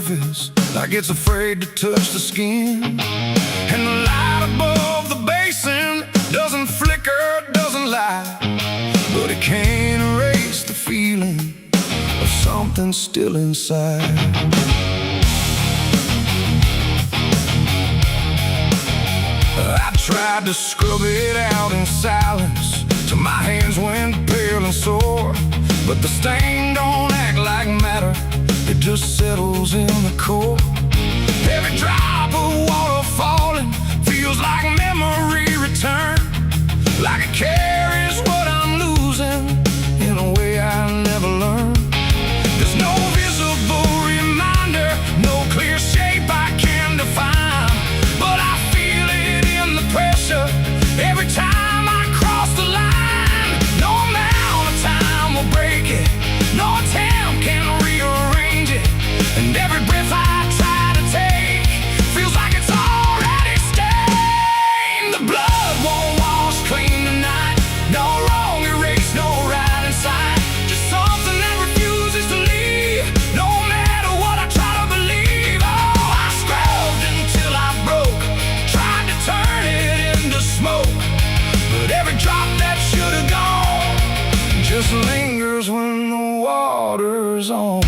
surface like it's afraid to touch the skin. And the light above the basin doesn't flicker, doesn't lie, but it can't erase the feeling of something still inside. I tried to scrub it out in silence till my hands went pale and sore, but the stain don't act like matter, it just settles in the core. Every drop of water falling feels like memory return, like it carries what I'm losing in a way I never learned. There's no visible reminder, no clear shape I can define, but I feel it in the pressure every time I cross the line. No amount of time will break it, no attempt can rearrange it, and every breath I try to take feels like it's already stained. The blood won't wash clean tonight, no wrong erased, no right inside, just something that refuses to leave, no matter what I try to believe. Oh, I scrubbed until I broke, tried to turn it into smoke, but every drop that should have gone just lingers when the water's on.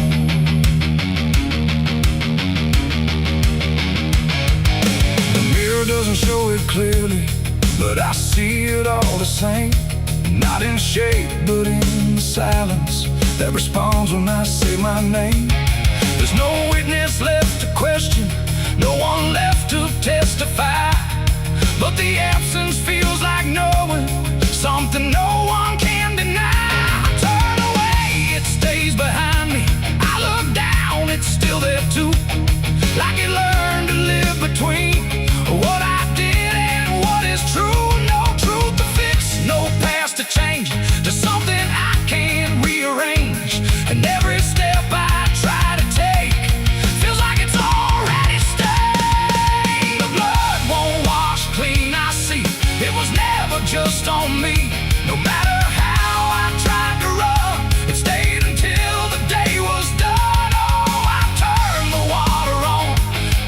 The mirror doesn't show it clearly, but I see it all the same. Not in shape, but in the silence that responds when I say my name. There's no witness left to question, no one left to testify, but the absence feels like knowing something no one can deny. I turn away, it stays behind me. I look down, it's still there too, like it learned to live between what I did and what is true. No truth to fix, no past to change, there's something I can't rearrange, and every step I try to take feels like it's already stained. The blood won't wash clean, I see it was never just on me. No matter how I tried to run, it stayed until the day was done. Oh, I turned the water on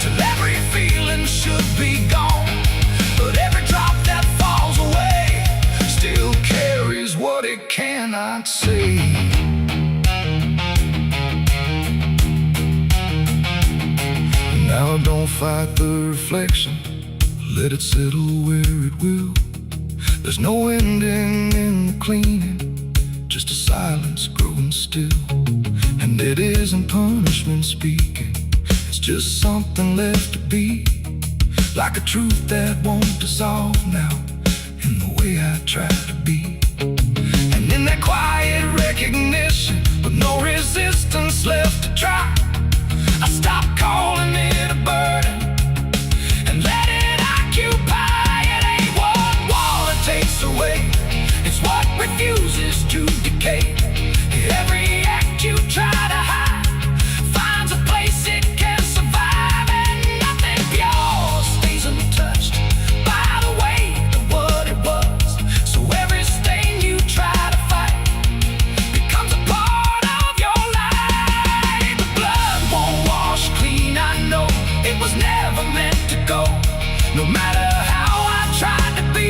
till every feeling should be gone, but every drop that falls away still carries what it cannot see. Now don't fight the reflection, let it settle where it will. There's no ending in the cleaning, just a silence growing still. And it isn't punishment speaking, it's just something left to be, like a truth that won't dissolve now in the way I try to be. And in that quiet recognition, with no resistance left to try, I stop calling it a burden and let it occupy. It ain't what water takes away, it's what refuses to decay. Every act you try to hide finds a place it can survive, and nothing pure stays untouched by the weight of what it was. So every stain you try to fight becomes a part of your life. The blood won't wash clean, I know it was never meant to go. No matter how I tried to be,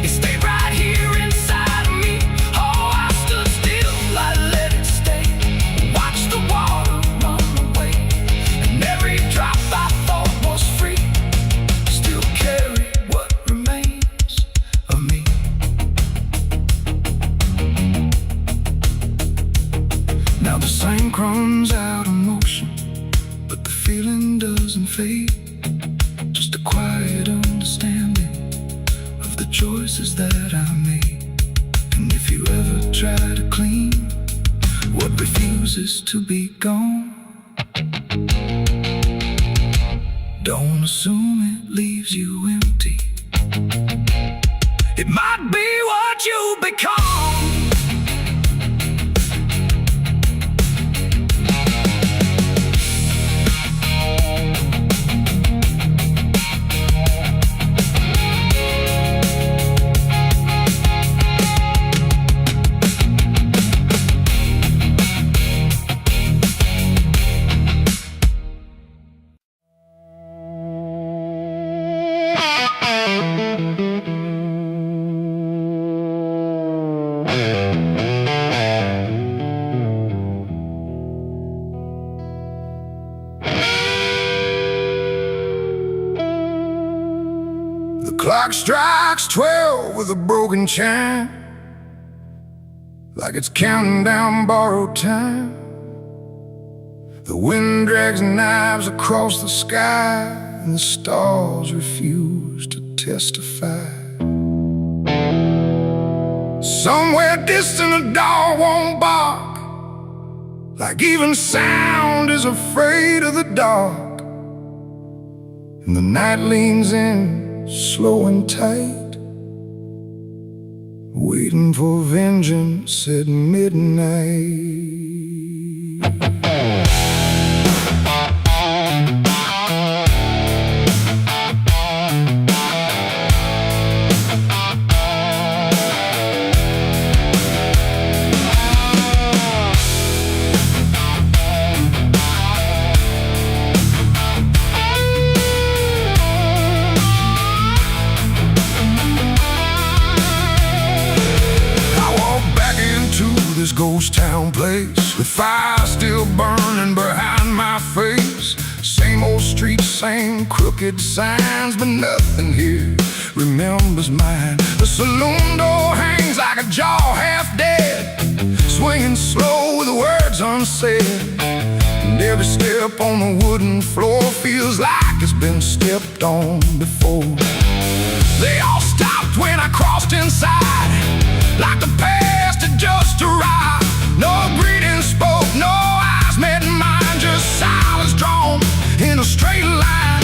it stayed right here inside of me. Oh, I stood still, I let it stay, watched the water run away, and every drop I thought was free still carried what remains of me. Now the sink runs out of motion, but the feeling doesn't fade, just a quiet understanding of the choices that I made. And if you ever try to clean what refuses to be gone, don't assume it leaves you empty. It might be what you become. The clock strikes 12 with a broken chime, like it's counting down borrowed time. The wind drags knives across the sky, and the stars refuse to testify. Somewhere distant a dog won't bark, like even sound is afraid of the dark. And the night leans in, slow and tight, waiting for vengeance at midnight. This ghost town place, with fire still burning behind my face. Same old streets, same crooked signs, but nothing here remembers mine. The saloon door hangs like a jaw half dead, swinging slow with words unsaid. And every step on the wooden floor feels like it's been stepped on before. They all stopped when I crossed inside, like the past had just arrived. No greeting spoke, no eyes met mine, just silence drawn in a straight line.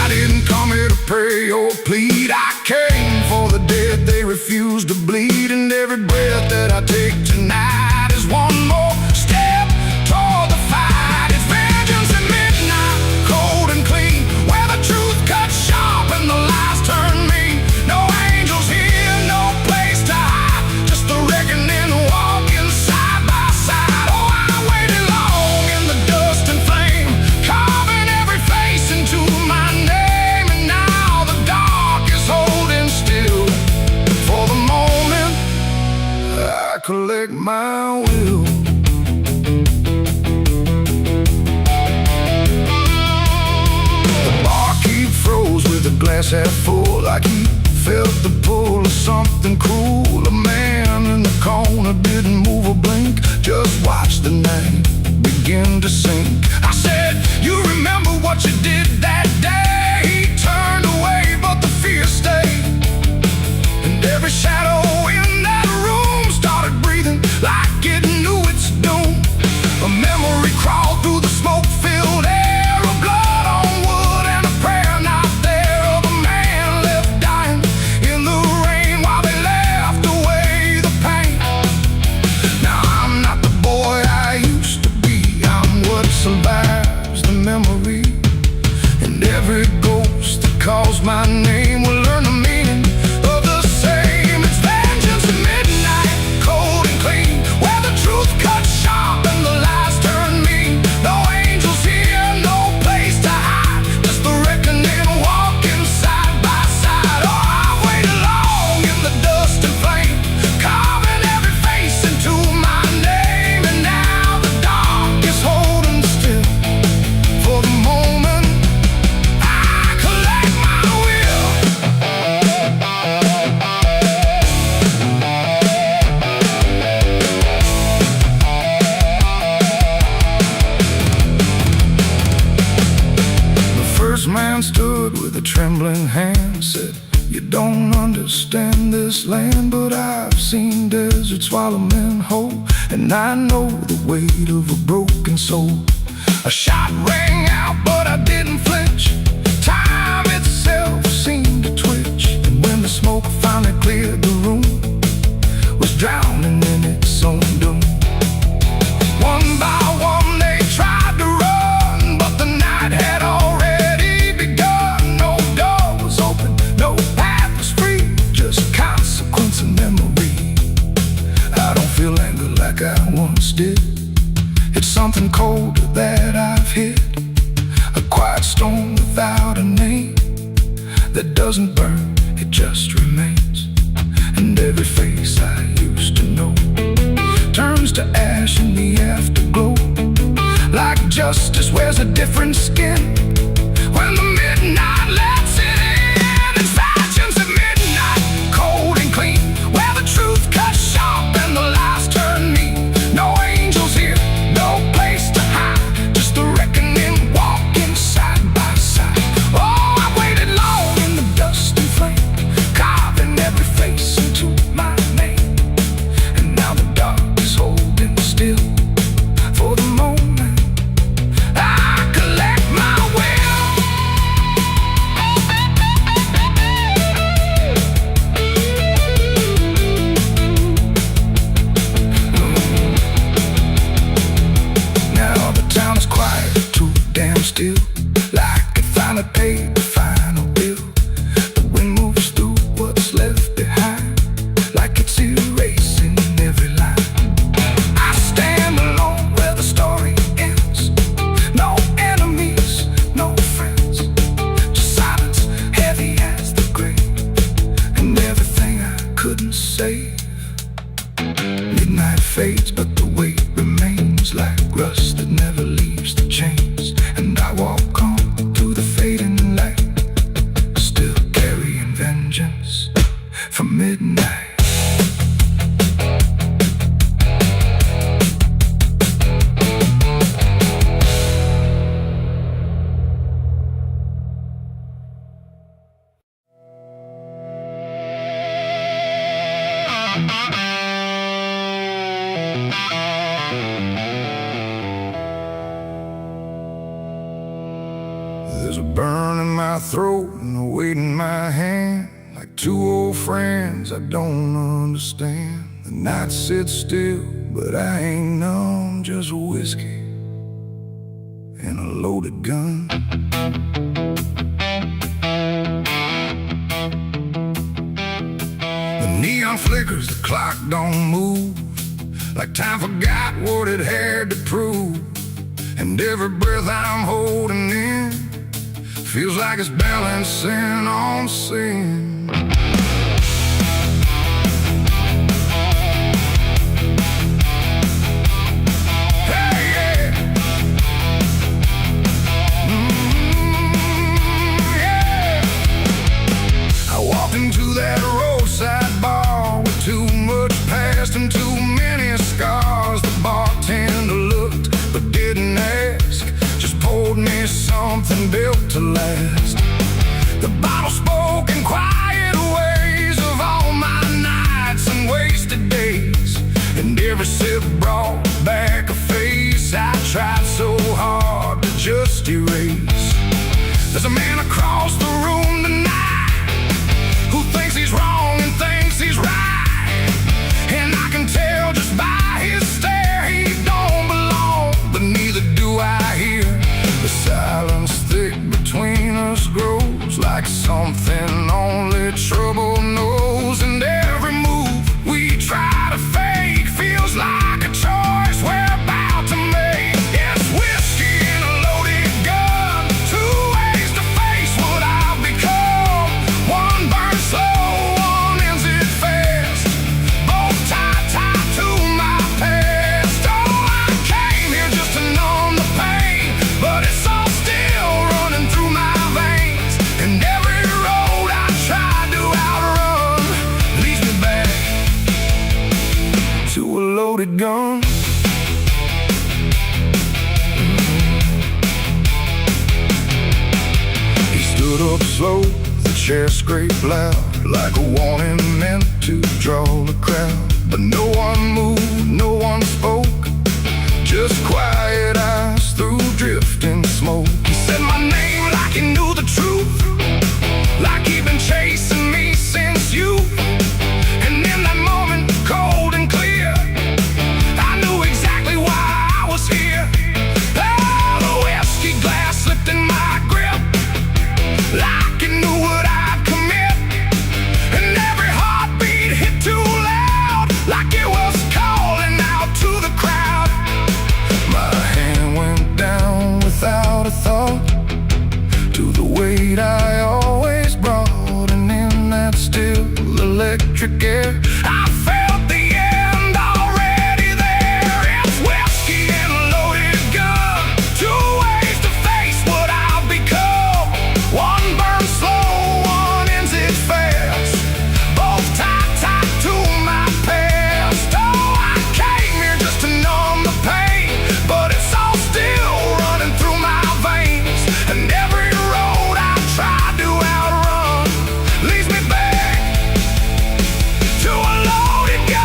I didn't come here to pray or plead, I came for the dead they refuse to bleed. And every breath that I take tonight is one more step toward the fight. It's vengeance at midnight, cold and clean, where the truth cuts sharp and the lies turn mean. No angels here, no place to hide, just the reckoning walking side by side. Oh, I waited long in the dust and flame, carving every face into my name. And now the dark is holding still. For the moment, I collect my will. The barkeep froze with a glass half full, like he felt the pull of something cruel. A man in the corner didn't move a blink, just watched the night begin to sink. I said, you remember what you did that day? He turned away, but the fear stayed. And every shadow in that room started breathing like it knew its doom. A memory crawled through the smoke-filled air, of blood on wood and a prayer not there, of a man left dying in the rain while they left away the pain. Now I'm not the boy I used to be, I'm what survives the memory. And every ghost that calls my name will learn the meaning of the same. It's vengeance at midnight, cold and clean, where the truth cuts sharp and the lies turn mean. No angels here, no place to hide, just the reckoning walking side by side. Oh, I've waited long in the dust and flame, carving every face into my name. And now the dark is holding still. For the moment, I collect my will. The first man stood with a trembling hand, said, you don't understand this land, but I've seen deserts swallow men whole, and I know the weight of a broken soul. A shot rang out, but I didn't flinch. Time itself seemed to twitch, and when the smoke finally cleared the room, was drowning in its own doom. One by one they tried to run, but the night had already begun. No door was open, no path was free, just consequence and memory. I don't feel anger like I once did, it's something colder that I've hit, a quiet storm without that doesn't burn, it just remains. And every face I used to know turns to ash in the afterglow. Like justice wears a different skin when the midnight lets it in. It's factions at midnight, cold and clean, where the truth cuts sharp and the lies turn mean. No angels here, no place to hide, just the reckoning walking side by side. Oh, I waited long in the dust and flame, carving every face into my name. And now the dark is holding still for the moment I collect my will. Now the town is quiet, too damn still, like it finally paid the final bill. The wind moves through what's left behind, like it's erasing every line. I stand alone where the story ends. No enemies, no friends, just silence heavy as the grave, and everything I couldn't save. Midnight fades, but the weight remains like rust that never leaves the chains. And I walk on through the fading light, still carrying vengeance from midnight. There's a burn in my throat and a weight in my hand, like two old friends I don't understand. The night sits still, but I ain't numb, just whiskey and a loaded gun. The neon flickers, the clock don't move, like time forgot what it had to prove. And every breath I'm holding in feels like it's balancing on sin. Hey, yeah. Yeah. I walked into that roadside bar with too much past and too many scars. The bartender looked but didn't ask, just poured me something built to last. The bottle spoke in quiet ways of all my nights and wasted days, and every sip brought back a face I tried so hard to just erase. There's a man across the room tonight who thinks he's wrong and thinks he's right, and I can tell just by his stare he don't belong, but neither do I hear. The silence thick between us grows like something only trouble knows, and every move we try to fake feels like a choice we're about to make. It's whiskey and a loaded gun, two ways to face what I've become. One burns slow, one ends it fast, both tied to my past. Oh, I came here just to numb the pain, but it's all still running through my veins. And every road I tried to outrun leads me back to a loaded gun. He stood up slow, the chair scraped loud, like a warning meant to draw the crowd. But no one moved, no one spoke, just quiet eyes through drifting smoke. He said my name like he knew the truth, like he'd been chasing me since youth. And in that moment, cold and clear, I knew exactly why I was here. Oh, the whiskey glass slipped in my grip, like it knew what I'd commit. And every heartbeat hit too loud, like it was calling out to the crowd. My hand went down without a thought to the weight I electric air. I felt the end already there. It's whiskey and a loaded gun, two ways to face what I'll become. One burns slow, one ends it fast, both tied to my past. Oh, I came here just to numb the pain, but it's all still running through my veins. And every road I tried to outrun leads me back to a loaded gun.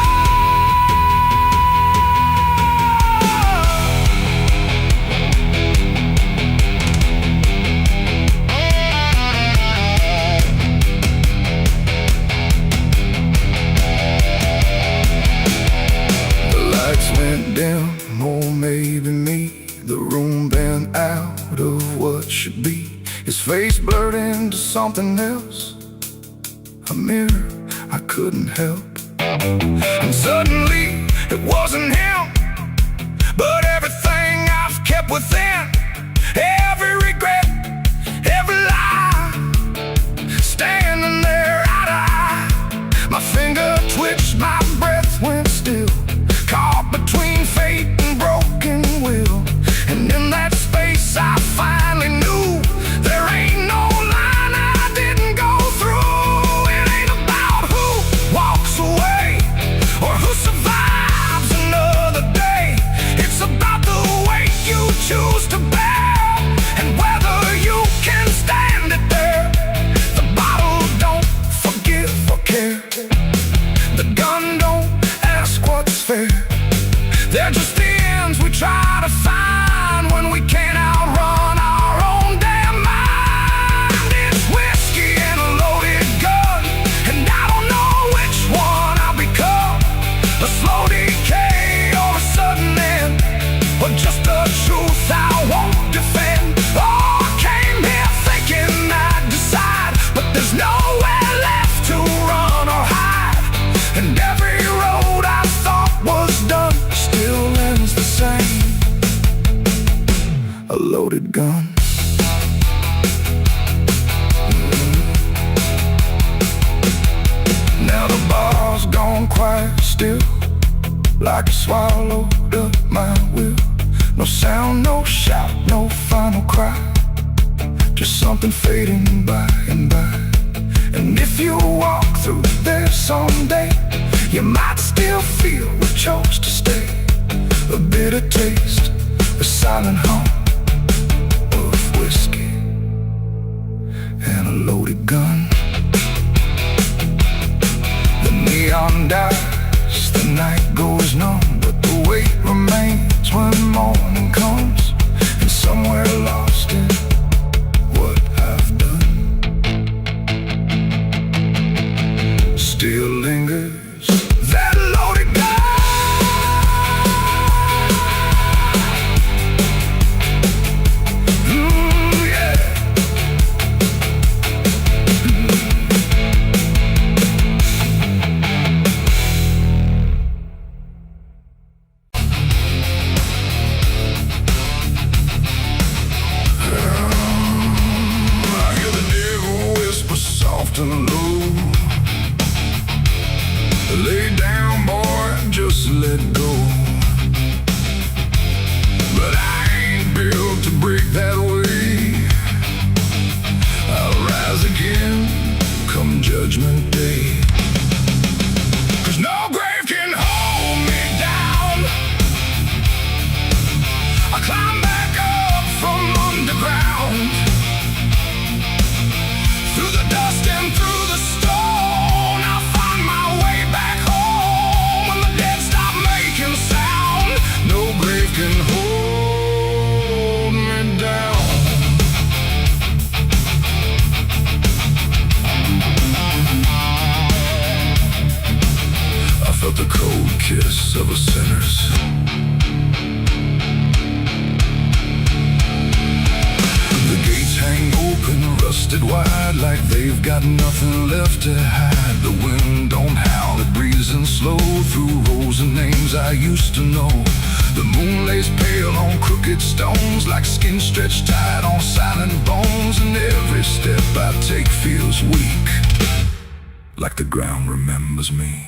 The lights went dim, or maybe me. The room bent out of what should be. His face blurred into something else, a mirror I couldn't help. And suddenly it wasn't him, but everything I've kept within. Every regret, every lie, standing there eye to eye. My finger twitched, my breath went still, caught between fate and broken will. And in that space I finally knew there ain't no line I didn't go through. It ain't about who walks away or who survives another day. It's about the weight you choose to bear and whether you can stand it there. The bottle don't forgive or care. The gun don't ask what's fair. They're just the ends we try to find when we can't outrun our own damn mind. It's whiskey and a loaded gun, and I don't know which one I'll become. A slow decay or a sudden end, or just a truth I won't defend. Oh, I came here thinking I'd decide, but there's nowhere left to run or hide. And every road I thought was done still ends the same. A loaded gun. Now the bar's gone quiet still, like it swallowed up my will. No sound, no shout, no final cry, just something fading by and by. And if you walk through there someday, you might still feel we chose to stay. A bitter taste, a silent hum of whiskey and a loaded gun. The neon dies, the night goes numb, but the weight remains when morning comes. And somewhere lost in what I've done still lingers that loaded gun. And low, lay down, boy, just let go. But I ain't built to break that way. I'll rise again come judgment day. 'Cause no grave can hold me down. I climb back up from underground, through the dust and through the stone. I'll find my way back home when the dead stop making sound. No grave can hold me down. I felt the cold kiss of a sinner's. The gates hang open, rusted wide, like they've got nothing left to hide. The wind don't howl, it breathes in slow through rows of names I used to know. The moon lays pale on crooked stones, like skin stretched tight on silent bones. And every step I take feels weak, like the ground remembers me.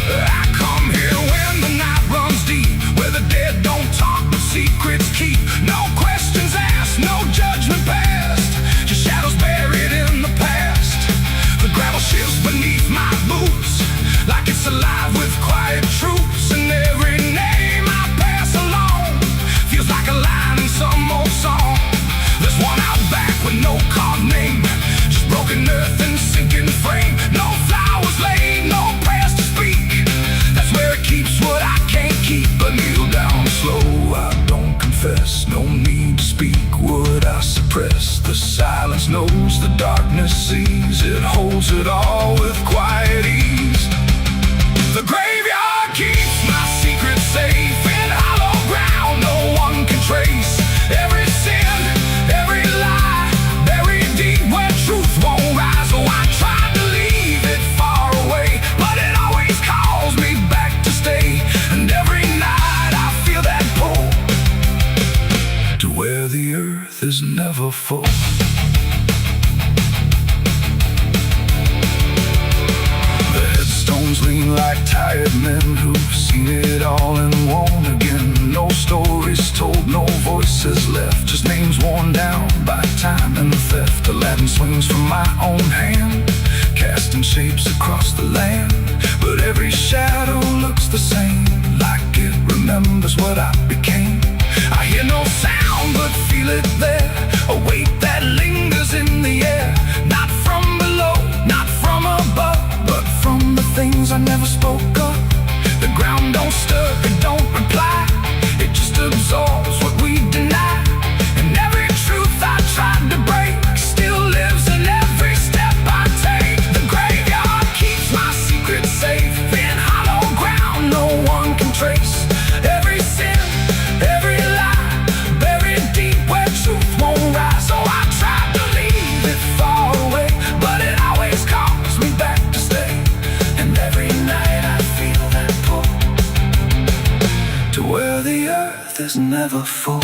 I come here when the night runs deep, where the dead don't talk but secrets keep. No questions asked, no judgment passed, just shadows buried in the past. The gravel shifts beneath my boots, like it's alive with quiet troops. And every name I pass along feels like a line in some old song. There's one out back with no carved name, just broken earth and sinking frame. No flowers laid, no prayers to speak. That's where it keeps what I can't keep. But kneel down slow, I don't confess. No need to speak what I suppress. The silence knows, the darkness sees. It holds it all with quiet ease. The graveyard keeps my secret safe in hollow ground no one can trace. Every sin, every lie, buried deep where truth won't rise. Oh, I tried to leave it far away, but it always calls me back to stay. And every night I feel that pull to where the earth is never full. The headstones lean like tired men who've seen it all and won't again. No stories told, no voices left, just names worn down by time and theft. The Latin swings from my own hand, casting shapes across the land. But every shadow looks the same, like it remembers what I became. I hear no sound but feel it there, a weight that lingers in the air. Not from below, not from above, but from the things I never spoke of. The ground don't stir, it don't reply, it just absorbs what we deny. And every truth I tried to break still lives in every step I take. The graveyard keeps my secret safe in hollow ground no one can trace. Every sin, every lie, buried deep where truth won't rise. So I tried to leave it far away, but it always calls me back to stay. And every night I feel that pull to where the earth is never full.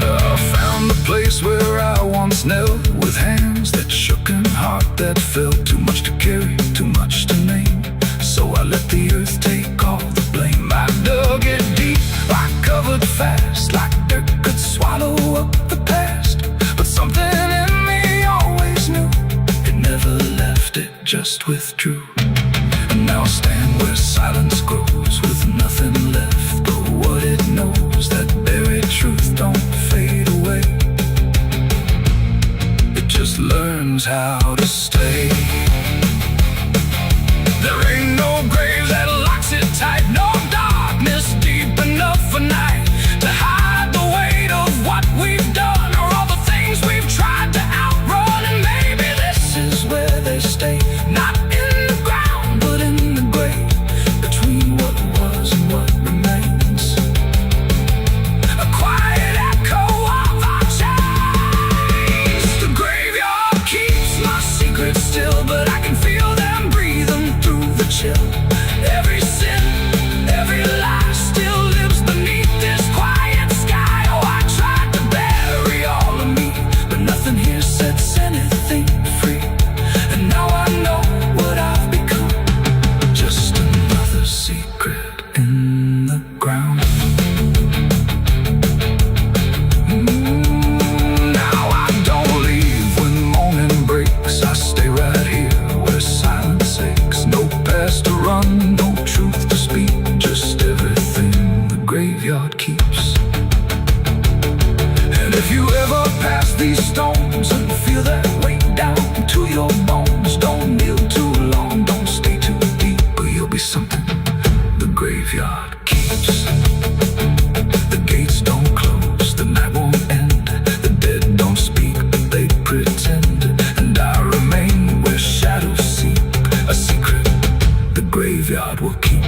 I found the place where I once knelt, with hands that shook and heart that felt. Too much to carry, too much to name, so I let the earth take all the blame. I dug it deep, I covered fast, like dirt could swallow up the past. But something in me always knew, it never left, it just withdrew. And now I stand where silence grows, with nothing left but what it knows. That buried truth don't fade away, it just learns how to stay. There ain't no grave that locks it tight, no darkness deep enough for night to hide the weight of what we've done, or all the things we've tried to outrun. And maybe this is where they stay, not in the ground but in the grave, between what was and what remains. A quiet echo of our chains. The graveyard keeps my secrets still, but I can feel them breathing through the chill. Every sin, every lie still lives beneath this quiet sky. Oh, I tried to bury all of me, but nothing here sets anything free. And now I know what I've become, just another secret in the ground. Now I don't leave when morning breaks, I stay right here where silence aches. No past to run, no truth to speak, just everything the graveyard keeps. And if you ever pass these stones and feel that weight down to your bones, don't kneel too long, don't stay too deep, or you'll be something the graveyard keeps. The gates don't close, the night won't end, the dead don't speak but they pretend. And I remain where shadows seep, a secret the graveyard will keep.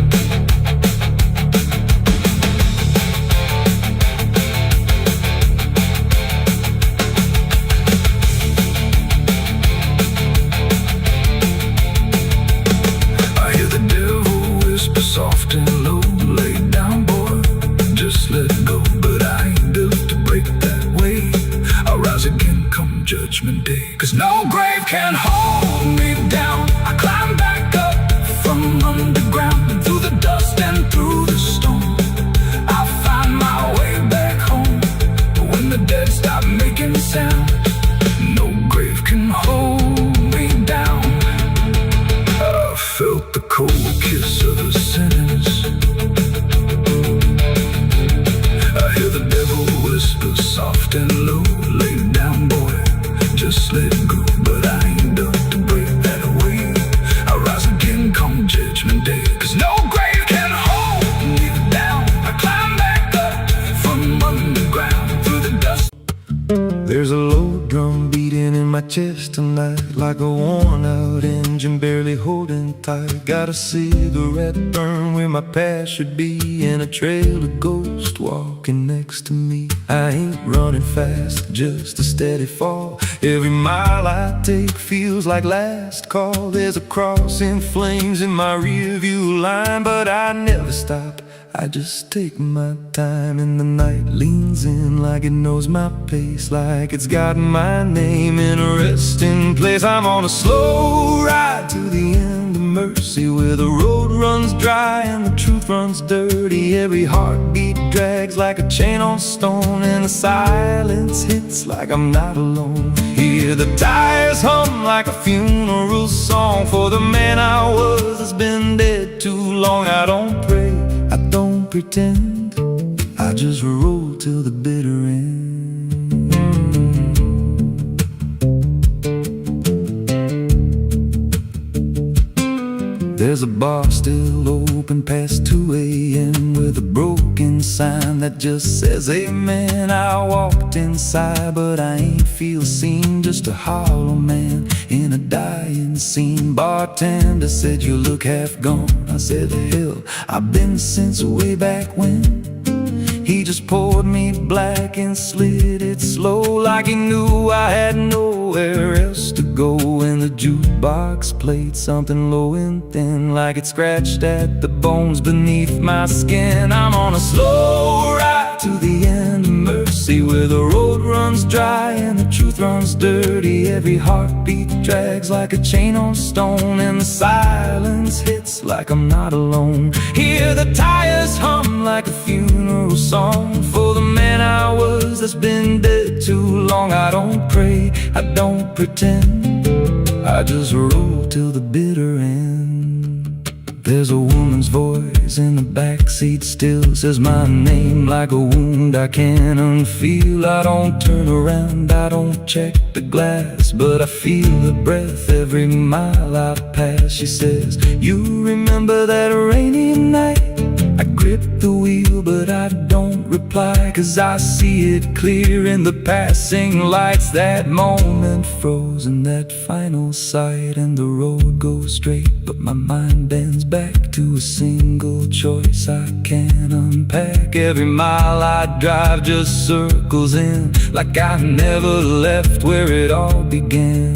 can hold me down. I climb back up from underground, and through the dust and through the storm, I'll find my way back home. But when the dead stop making sound, no grave can hold me down. I felt the cold kiss of the sinners. I hear the devil whisper soft and low, lay down, boy, just let go. But I ain't done to break that away. I rise again come judgment day, 'cause no grave can hold me down. I climb back up from underground, through the dust. There's a low drum beating in my chest tonight, like a worn out engine barely holding tight. Got a cigarette burn where my past should be, and a trail of ghosts walking next to me. I ain't running fast, just a steady fall. Every mile I take feels like last call. There's a cross in flames in my rear view line, but I never stop, I just take my time. And the night leans in like it knows my pace, like it's got my name in a resting place. I'm on a slow ride to the end of mercy, where the road runs dry and the truth runs dirty. Every heartbeat drags like a chain on stone, and the silence hits like I'm not alone. Hear the tires hum like a funeral song for the man I was that's been dead too long. I don't pray, I don't pretend, I just roll till the bitter end. There's a bar still open past 2 a.m. with a broken sign that just says amen. I walked inside but I ain't feel seen, just a hollow man in a dying scene. Bartender said you look half gone. I said hell, I've been since way back when. He just poured me black and slid it slow, like he knew I had nowhere else to go. And the jukebox played something low and thin, like it scratched at the bones beneath my skin. I'm on a slow ride to the end of mercy, where the road runs dry and the truth runs dirty. Every heartbeat drags like a chain on stone, and the silence hits like I'm not alone. Hear the tires hum like a funeral song for the man I was that's been dead too long. I don't pray, I don't pretend, I just roll till the bitter end. There's a woman's voice in the backseat still, says my name like a wound I can't unfeel. I don't turn around, I don't check the glass, but I feel her breath every mile I pass. She says, you remember that rainy night? I grip the wheel but I don't reply, 'cause I see it clear in the passing lights. That moment frozen, that final sight, and the road goes straight, but my mind bends back to a single choice I can't unpack. Every mile I drive just circles in, like I never left where it all began.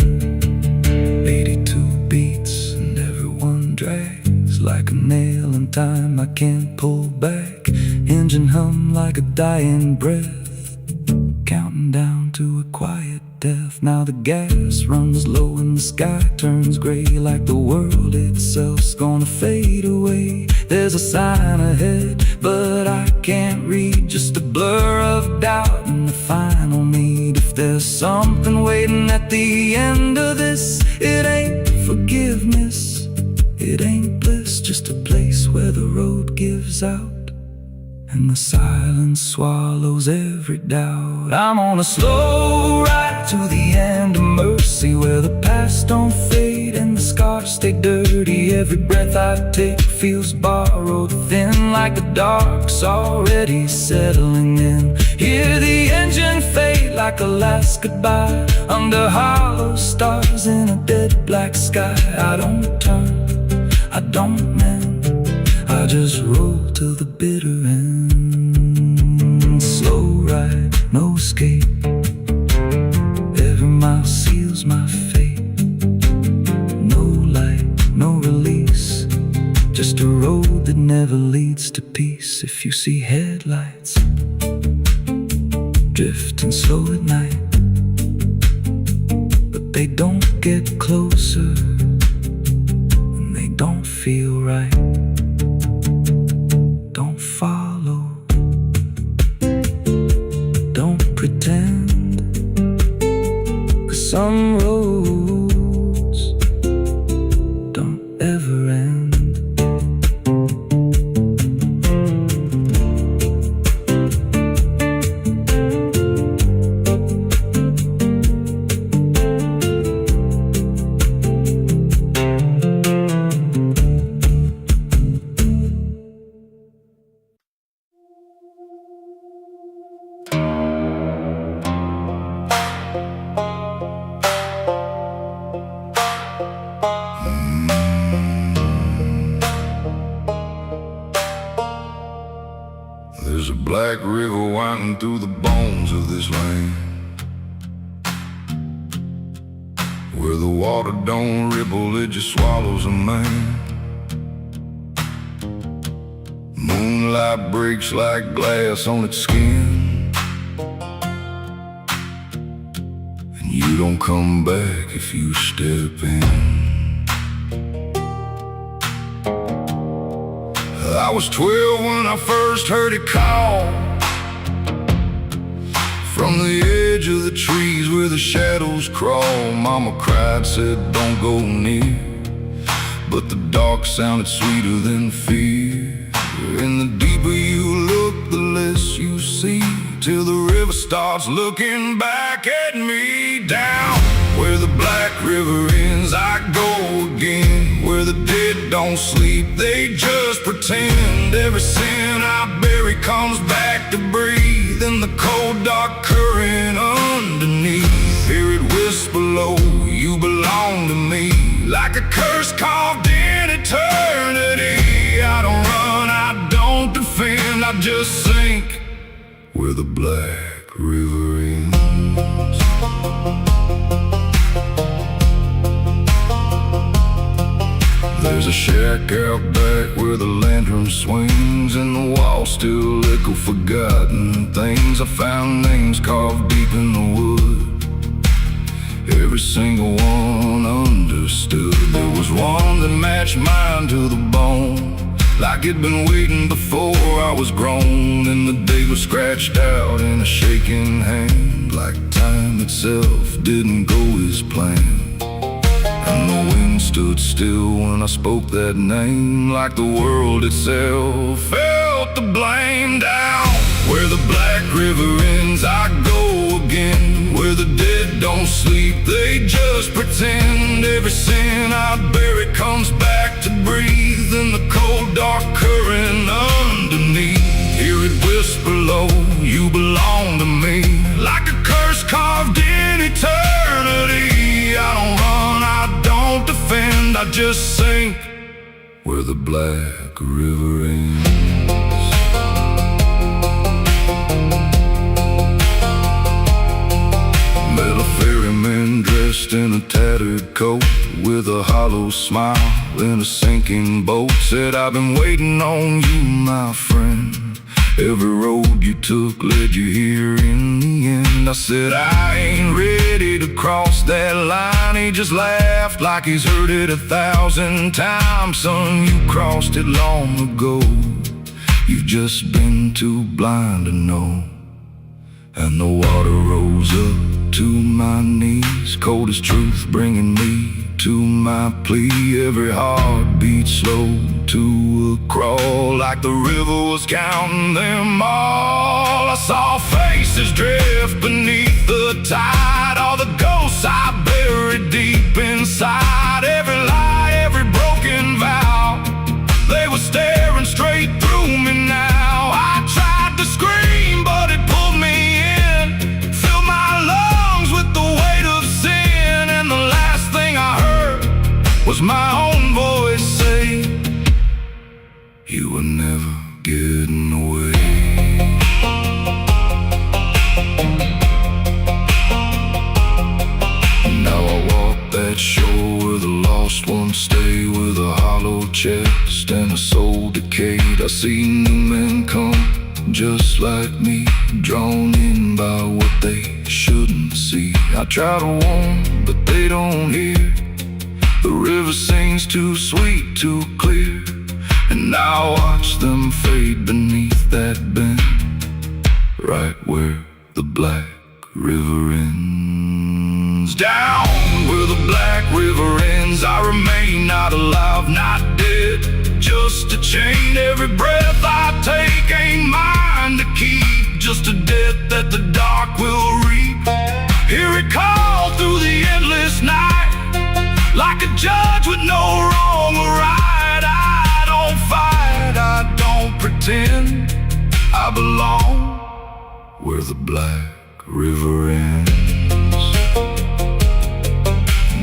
82 beats and everyone drags like a nail in time I can't pull back. Engine hum like a dying breath, counting down to a quiet death. Now the gas runs low and the sky turns gray, like the world itself's gonna fade away. There's a sign ahead but I can't read, just a blur of doubt and the final need. If there's something waiting at the end of this, it ain't forgiveness, it ain't bliss, just a place where the road gives out and the silence swallows every doubt. I'm on a slow ride to the end of mercy, where the past don't fade and the scars stay dirty. Every breath I take feels borrowed, thin like the dark's already settling in. Hear the engine fade like a last goodbye, under hollow stars in a dead black sky. I don't turn, I don't mend, I just roll till the bitter end. Slow ride, no escape, every mile seals my fate. No light, no release, just a road that never leads to peace. If you see headlights drifting slow at night, but They don't get closer, and they don't feel right. Don't follow, don't pretend, 'cause some roads don't ever end. There's a black river winding through the bones of this land, where the water don't ripple, it just swallows a man. Moonlight breaks like glass on its skin, and you don't come back if you step in. I was 12 when I first heard it call, from the edge of the trees where the shadows crawl. Mama cried, said don't go near, but the dark sounded sweeter than fear. And the deeper you look, the less you see, till the river starts looking back at me. Down where the black river ends, I go again, where the dead don't sleep, they just pretend. Every sin I bury comes back to breathe in the cold dark current underneath. Hear it whisper low, you belong to me, like a curse carved in eternity. I don't run, I don't defend, I just sink where the black river ends. There's a shack out back where the lantern swings, and the walls still echo forgotten things. I found names carved deep in the wood, every single one understood. There was one that matched mine to the bone, like it'd been waiting before I was grown. And the day was scratched out in a shaking hand, like time itself didn't go as planned. And the wind stood still when I spoke that name, like the world itself felt the blame. Down where the black river ends, I go again, where the dead don't sleep, they just pretend. Every sin I bury comes back to breathe in the cold dark current underneath. Hear it whisper low, you belong to me, like a curse carved in eternity. I don't run, I don't defend, I just sink where the black river ends. Met a ferryman dressed in a tattered coat, with a hollow smile in a sinking boat. Said, I've been waiting on you, my friend. Every road you took led you here in the end. I said, I ain't ready to cross that line. He just laughed like he's heard it 1,000 times. Son, you crossed it long ago, you've just been too blind to know. And the water rose up to my knees, cold as truth, bringing me to my plea. Every heartbeat slow to a crawl, like the river was counting them all. I saw faces drift beneath the tide, all the ghosts I buried deep inside. Every lie, every broken vow, they were staring straight through me now. I tried to scream, but it pulled me in, filled my lungs with the weight of sin. And the last thing I heard was my own voice say, you were never getting away. Now I walk that shore where the lost ones stay, with a hollow chest and a soul decayed. I see new men come, just like me, drawn in by what they shouldn't see. I try to warn, but they don't hear. The river sings too sweet, too clear, and I watch them fade beneath that bend, right where the black river ends. Down where the black river ends, I remain not alive, not dead, just a chain. Every breath I take ain't mine to keep, just a death that the dark will reap. Hear it call through the endless night, like a judge with no wrong or right. I don't fight, I don't pretend, I belong where the black river ends.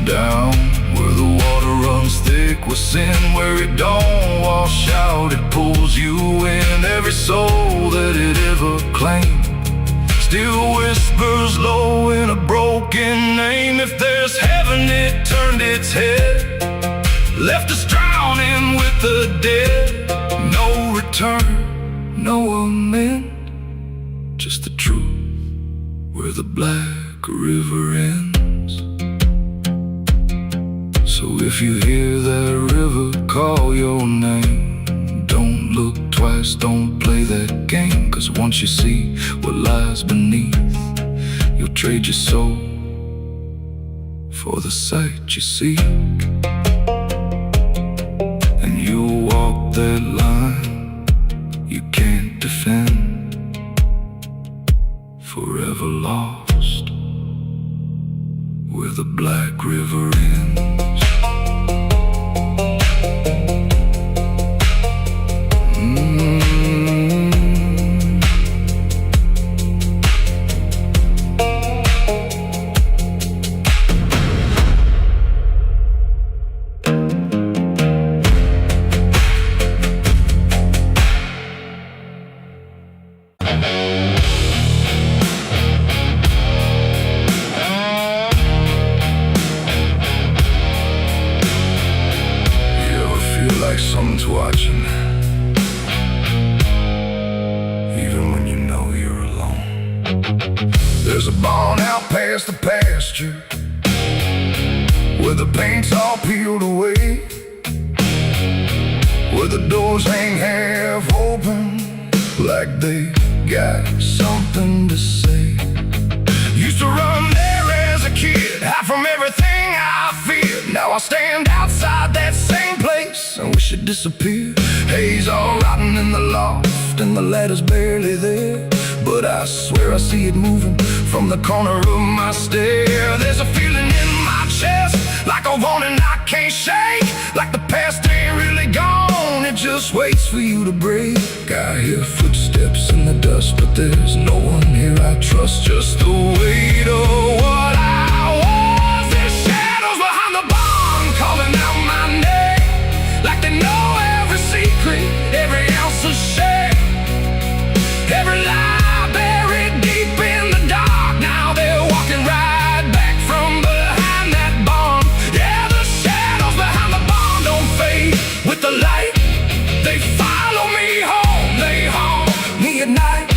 Down where the water runs thick with sin, where it don't wash out, it pulls you in. Every soul that it ever claimed still whispers low in a broken name. If there's heaven, it turned its head, left us drowning with the dead. No return, no amend, just the truth where the black river ends. So if you hear that river call your name, don't look twice, don't play that game. Cause once you see what lies beneath, you'll trade your soul for the sight you seek. And you'll walk that line you can't defend, forever lost where the black river ends. Someone's watching, even when you know you're alone. There's a barn out past the pasture, where the paint's all peeled away, where the doors hang half open, like they got something to say. Used to run there as a kid, hide from everything I feared. Now I stand outside that same place and wish it disappeared. Haze all rotten in the loft and the ladder's barely there, but I swear I see it moving from the corner of my stair. There's a feeling in my chest, like a warning I can't shake, like the past ain't really gone, it just waits for you to break. I hear footsteps in the dust, but there's no one here I trust, just the weight of what I was. There's shadows behind the barn calling out my name, like they know every secret, every ounce of shame, every lie buried deep in the dark. Now they're walking right back from behind that barn. Yeah, the shadows behind the barn don't fade with the light, they follow me home, they haunt me at night.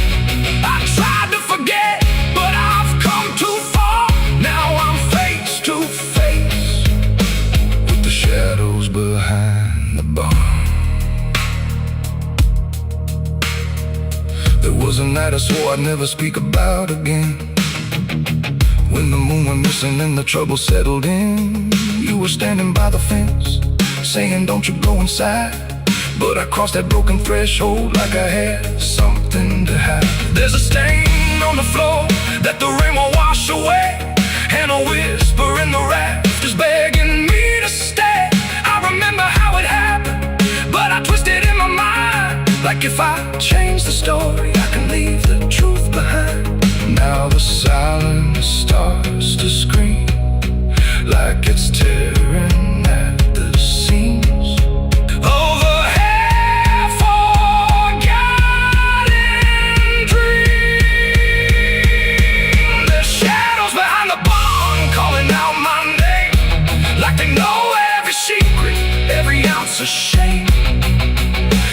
I tried to forget, but I've come too far. Now I'm face to face with the shadows behind the barn. There was a night I swore I'd never speak about again, when the moon went missing and the trouble settled in. You were standing by the fence, saying don't you go inside, but I crossed that broken threshold like I had something to hide. There's a stain on the floor that the rain won't wash away, and a whisper in the rafters begging me to stay. I remember how it happened, but I twisted in my mind, like if I change the story, I can leave the truth behind. Now the silence starts to scream, like it's tearing at the seams. Of shame,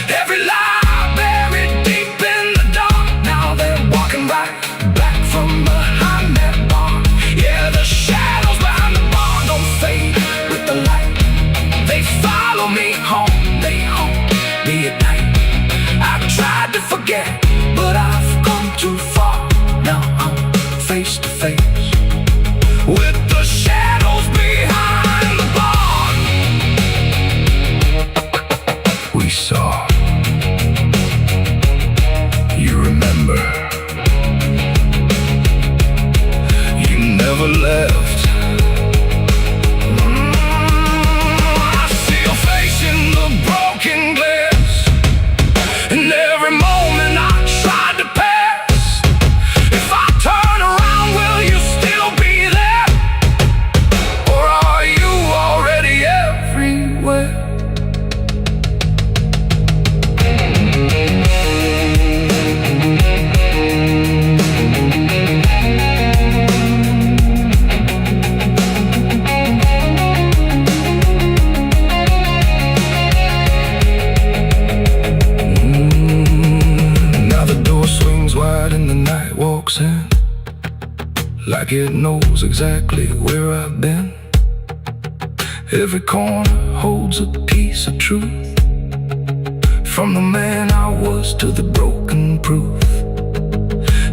every lie buried deep in the dark. like it knows exactly where I've been. Every corner holds a piece of truth, from the man I was to the broken proof.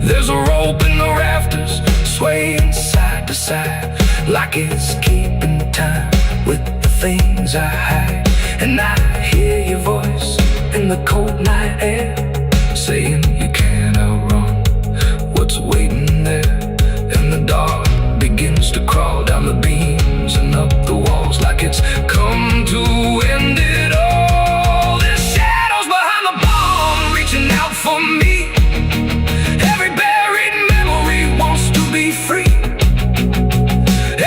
There's a rope in the rafters, swaying side to side, like it's keeping time with the things I hide. And I hear your voice in the cold night air, saying you can't outrun what's waiting there. And the dark begins to crawl down the beams and up the walls, like it's come to end it all. There's shadows behind the barn, reaching out for me. Every buried memory wants to be free.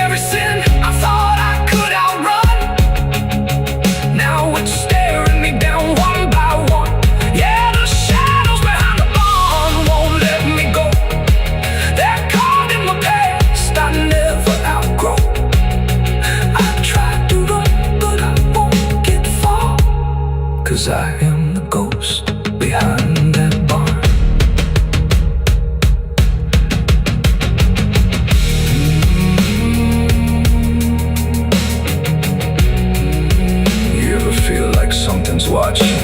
Every sin I thought I could outrun, now it's staring me down one by one. Yeah, the shadows behind the barn won't let me go. They're caught in my past I never outgrow. I tried to run, but I won't get far, 'cause I am the ghost behind that barn. You ever feel like something's watching?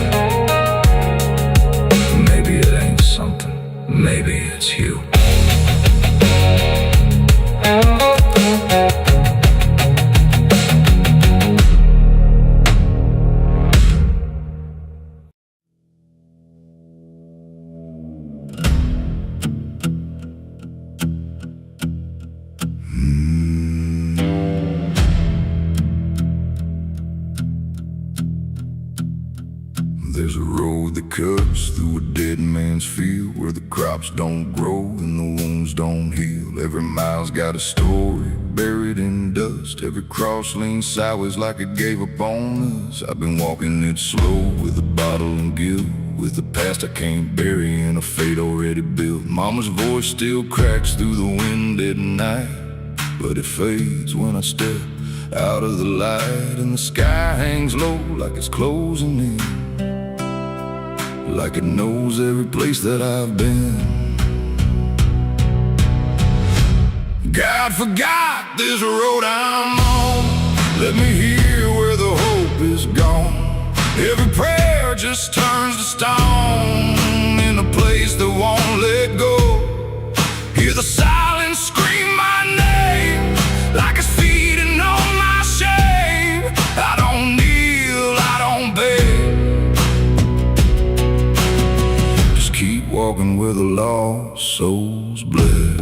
Maybe it ain't something, maybe it's you. There's a road that cuts through a dead man's field, where the crops don't grow and the wounds don't heal. Every mile's got a story buried in dust. Every cross leans sideways like it gave up on us. I've been walking it slow with a bottle and guilt, with the past I can't bury in a fate already built. Mama's voice still cracks through the wind at night, but it fades when I step out of the light. And the sky hangs low like it's closing in, like it knows every place that I've been. God forgot this road I'm on, let me hear where the hope is gone. Every prayer just turns to stone in a place that won't let go. Hear the silence scream my name, like it's feeding on my shame. I don't kneel, I don't beg, keep walking where the lost souls bled.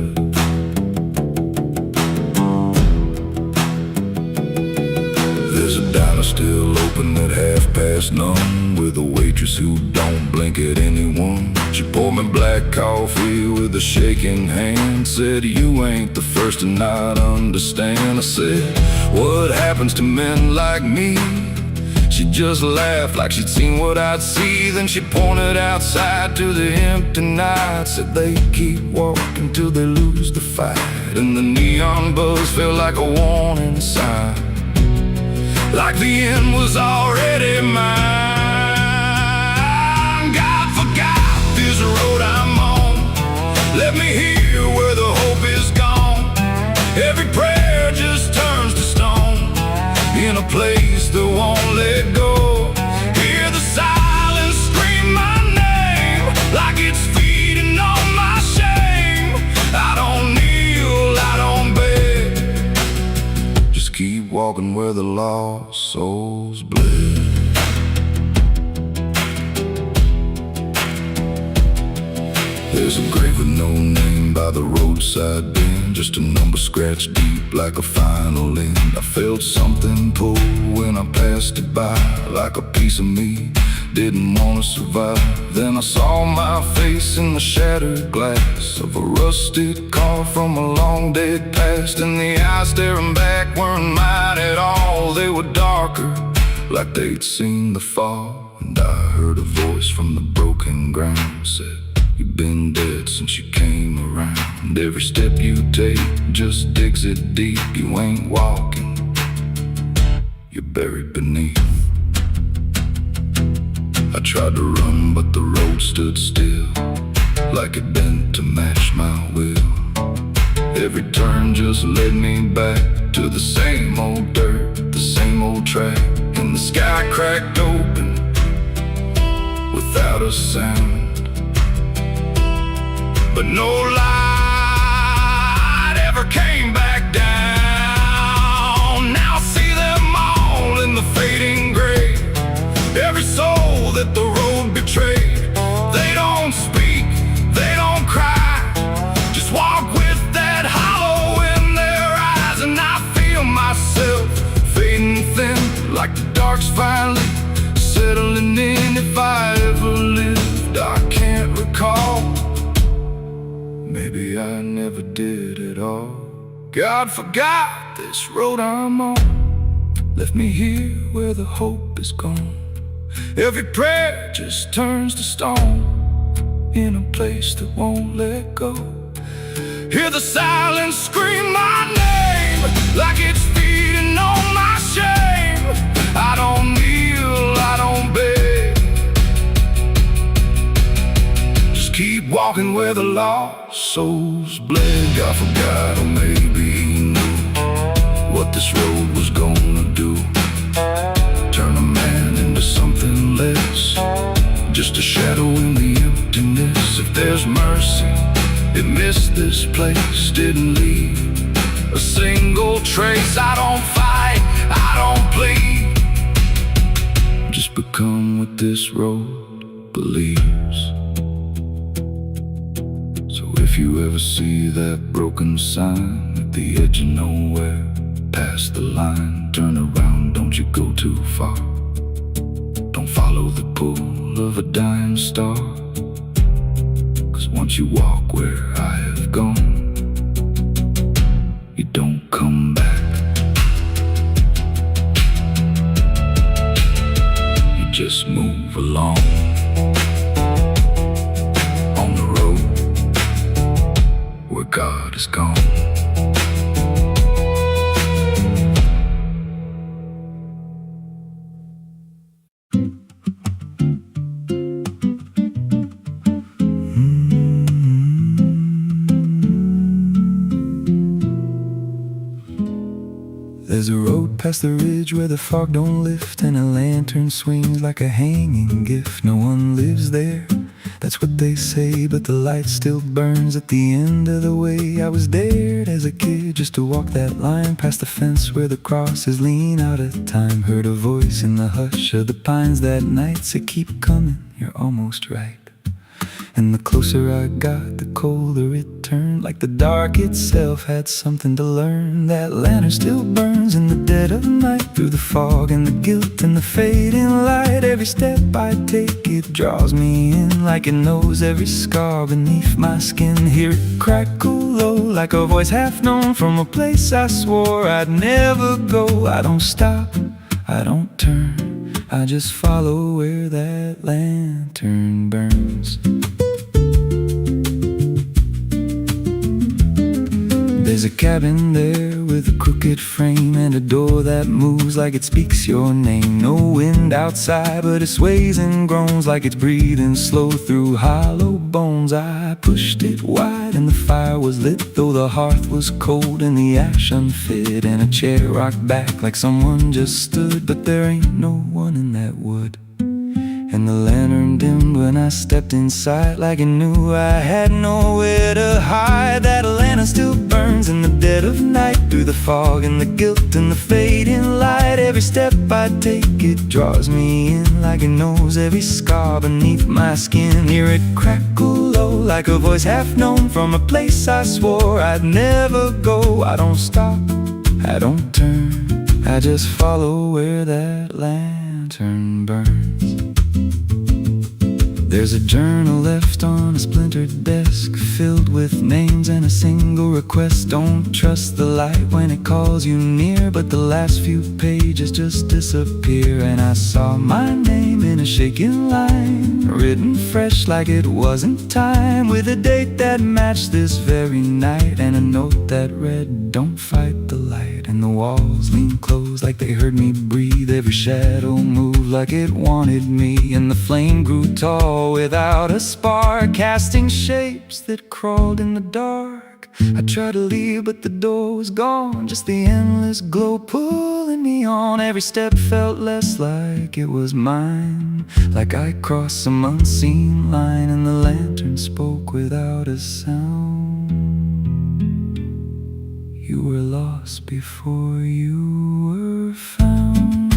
There's a diner still open at 1:30, with a waitress who don't blink at anyone. She poured me black coffee with a shaking hand, said, "You ain't the first to not understand." I said, "What happens to men like me?" She just laughed like she'd seen what I'd see. Then she pointed outside to the empty night, said they keep walking till they lose the fight. And the neon buzz felt like a warning sign, like the end was already mine. God forgot this road I'm on, let me hear where the hope is gone. Every prayer just turns to stone in a place that won't let go. Hear the silence scream my name, like it's feeding on my shame. I don't kneel, I don't beg, just keep walking where the lost souls bled. There's a grave with no name by the roadside bend, just a number scratched deep like a final end. I felt something pull when I passed it by, like a piece of me didn't want to survive. Then I saw my face in the shattered glass of a rusted car from a long dead past. And the eyes staring back weren't mine at all, they were darker, like they'd seen the fall. And I heard a voice from the broken ground, said, "You've been dead since you came around. Every step you take just digs it deep. You ain't walking, you're buried beneath." I tried to run, but the road stood still, like it bent to match my will. Every turn just led me back to the same old dirt, the same old track. And the sky cracked open without a sound, but no light ever came back down. Now I see them all in the fading gray. Every soul that the road betrayed. They don't speak, they don't cry, just walk with that hollow in their eyes. And I feel myself fading thin, like the dark's finally settling in. If I ever lived, I can't recall. Maybe I never did at all. God forgot this road I'm on, left me here where the hope is gone. Every prayer just turns to stone, in a place that won't let go. Hear the silence scream my name, like it's feeding on my shame. I don't kneel, I don't beg, just keep walking where the lost souls bled. God forgot, or maybe he knew what this road was gonna do. Turn a man into something less, just a shadow in the emptiness. If there's mercy, it missed this place, didn't leave a single trace. I don't fight, I don't plead, just become what this road believes. So if you ever see that broken sign at the edge of nowhere, past the line, turn around, don't you go too far. Don't follow the pull of a dying star, 'cause once you walk where I have gone, you don't come back. You just move along on the road where God is gone. There's a road past the ridge where the fog don't lift, and a lantern swings like a hanging gift. No one lives there, that's what they say, but the light still burns at the end of the way. I was dared as a kid just to walk that line, past the fence where the crosses lean out of time. Heard a voice in the hush of the pines that night say, keep coming, you're almost right. And the closer I got, the colder it turned, like the dark itself had something to learn. That lantern still burns in the dead of night, through the fog and the guilt and the fading light. Every step I take, it draws me in, like it knows every scar beneath my skin. Hear it crackle low, like a voice half known, from a place I swore I'd never go. I don't stop, I don't turn, I just follow where that lantern burns. There's a cabin there with a crooked frame, and a door that moves like it speaks your name. No wind outside, but it sways and groans like it's breathing slow through hollow bones. I pushed it wide and the fire was lit, though the hearth was cold and the ash unfit. And a chair rocked back like someone just stood, but there ain't no one in that wood. And the lantern dimmed when I stepped inside, like it knew I had nowhere to hide. That lantern still burns in the dead of night, through the fog and the guilt and the fading light. Every step I take, it draws me in, like it knows every scar beneath my skin. Hear it crackle low, like a voice half known, from a place I swore I'd never go. I don't stop, I don't turn, I just follow where that lantern burns. There's a journal left on a splintered desk, filled with names and a single request. Don't trust the light when it calls you near, but the last few pages just disappear. And I saw my name in a shaking line, written fresh like it wasn't time, with a date that matched this very night, and a note that read, don't fight the light. And the walls lean closed like they heard me breathe. Every shadow moved like it wanted me, and the flame grew tall without a spark, casting shapes that crawled in the dark. I tried to leave, but the door was gone, just the endless glow pulling me on. Every step felt less like it was mine, like I crossed some unseen line, and the lantern spoke without a sound. You were lost before you were found.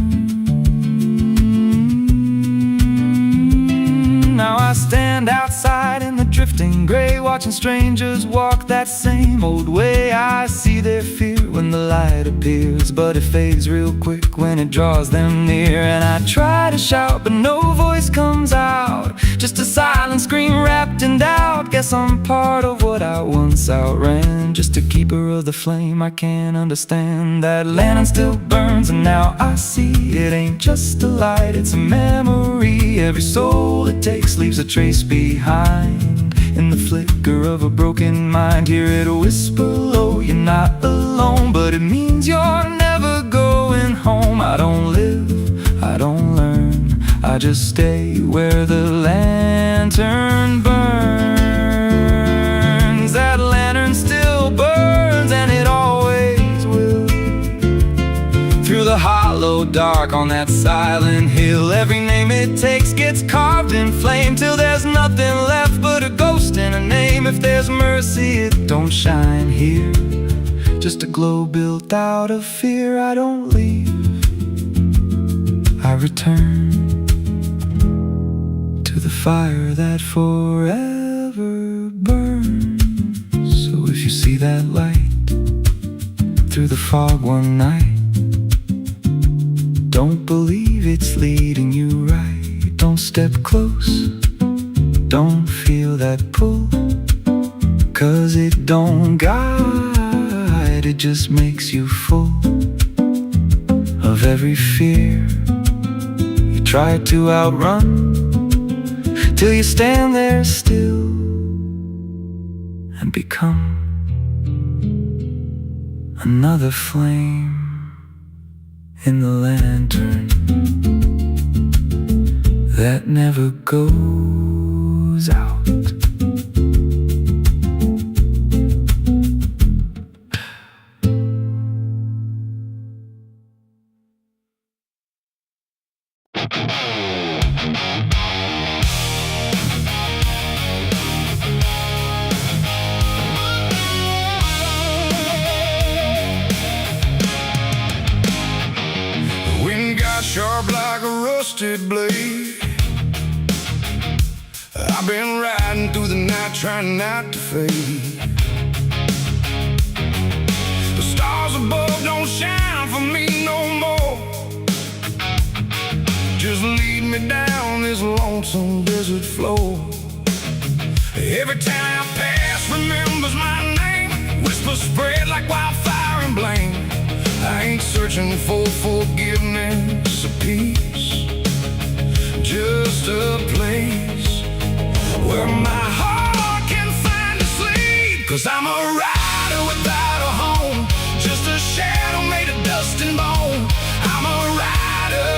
Now I stand outside in the drifting gray, watching strangers walk that same old way. I see their fear when the light appears, but it fades real quick when it draws them near. And I try to shout, but no voice comes out, just a silent scream wrapped in doubt. Guess I'm part of what I once outran, just a keeper of the flame I can't understand. That lantern still burns, and now I see it ain't just a light, it's a memory. Every soul it takes leaves a trace behind, in the flicker of a broken mind. Hear it whisper low, you're not alone, but it means you're never going home. I don't live, I don't learn, I just stay where the lantern burns. That lantern still burns, and it always will. Through the hollow dark on that silent hill, every name it takes gets carved in flame, till there's nothing left but a ghost and a name. If there's mercy, it don't shine here, just a glow built out of fear. I don't leave, I return to the fire that forever burns. So if you see that light through the fog one night, don't believe it's leading you right. Don't step close, don't feel that pull, 'cause it don't guide, it just makes you full of every fear you try to outrun, till you stand there still and become another flame in the lantern that never goes out. The wind got sharp like a rusted blade. I've been riding through the night trying not to fade. The stars above don't shine for me no more, just lead me down this lonesome desert floor. Every town I pass remembers my name, whispers spread like wildfire and blame. I ain't searching for forgiveness or peace, just a place where my heart can find a sleep. 'Cause I'm a rider without a home, just a shadow made of dust and bone. I'm a rider.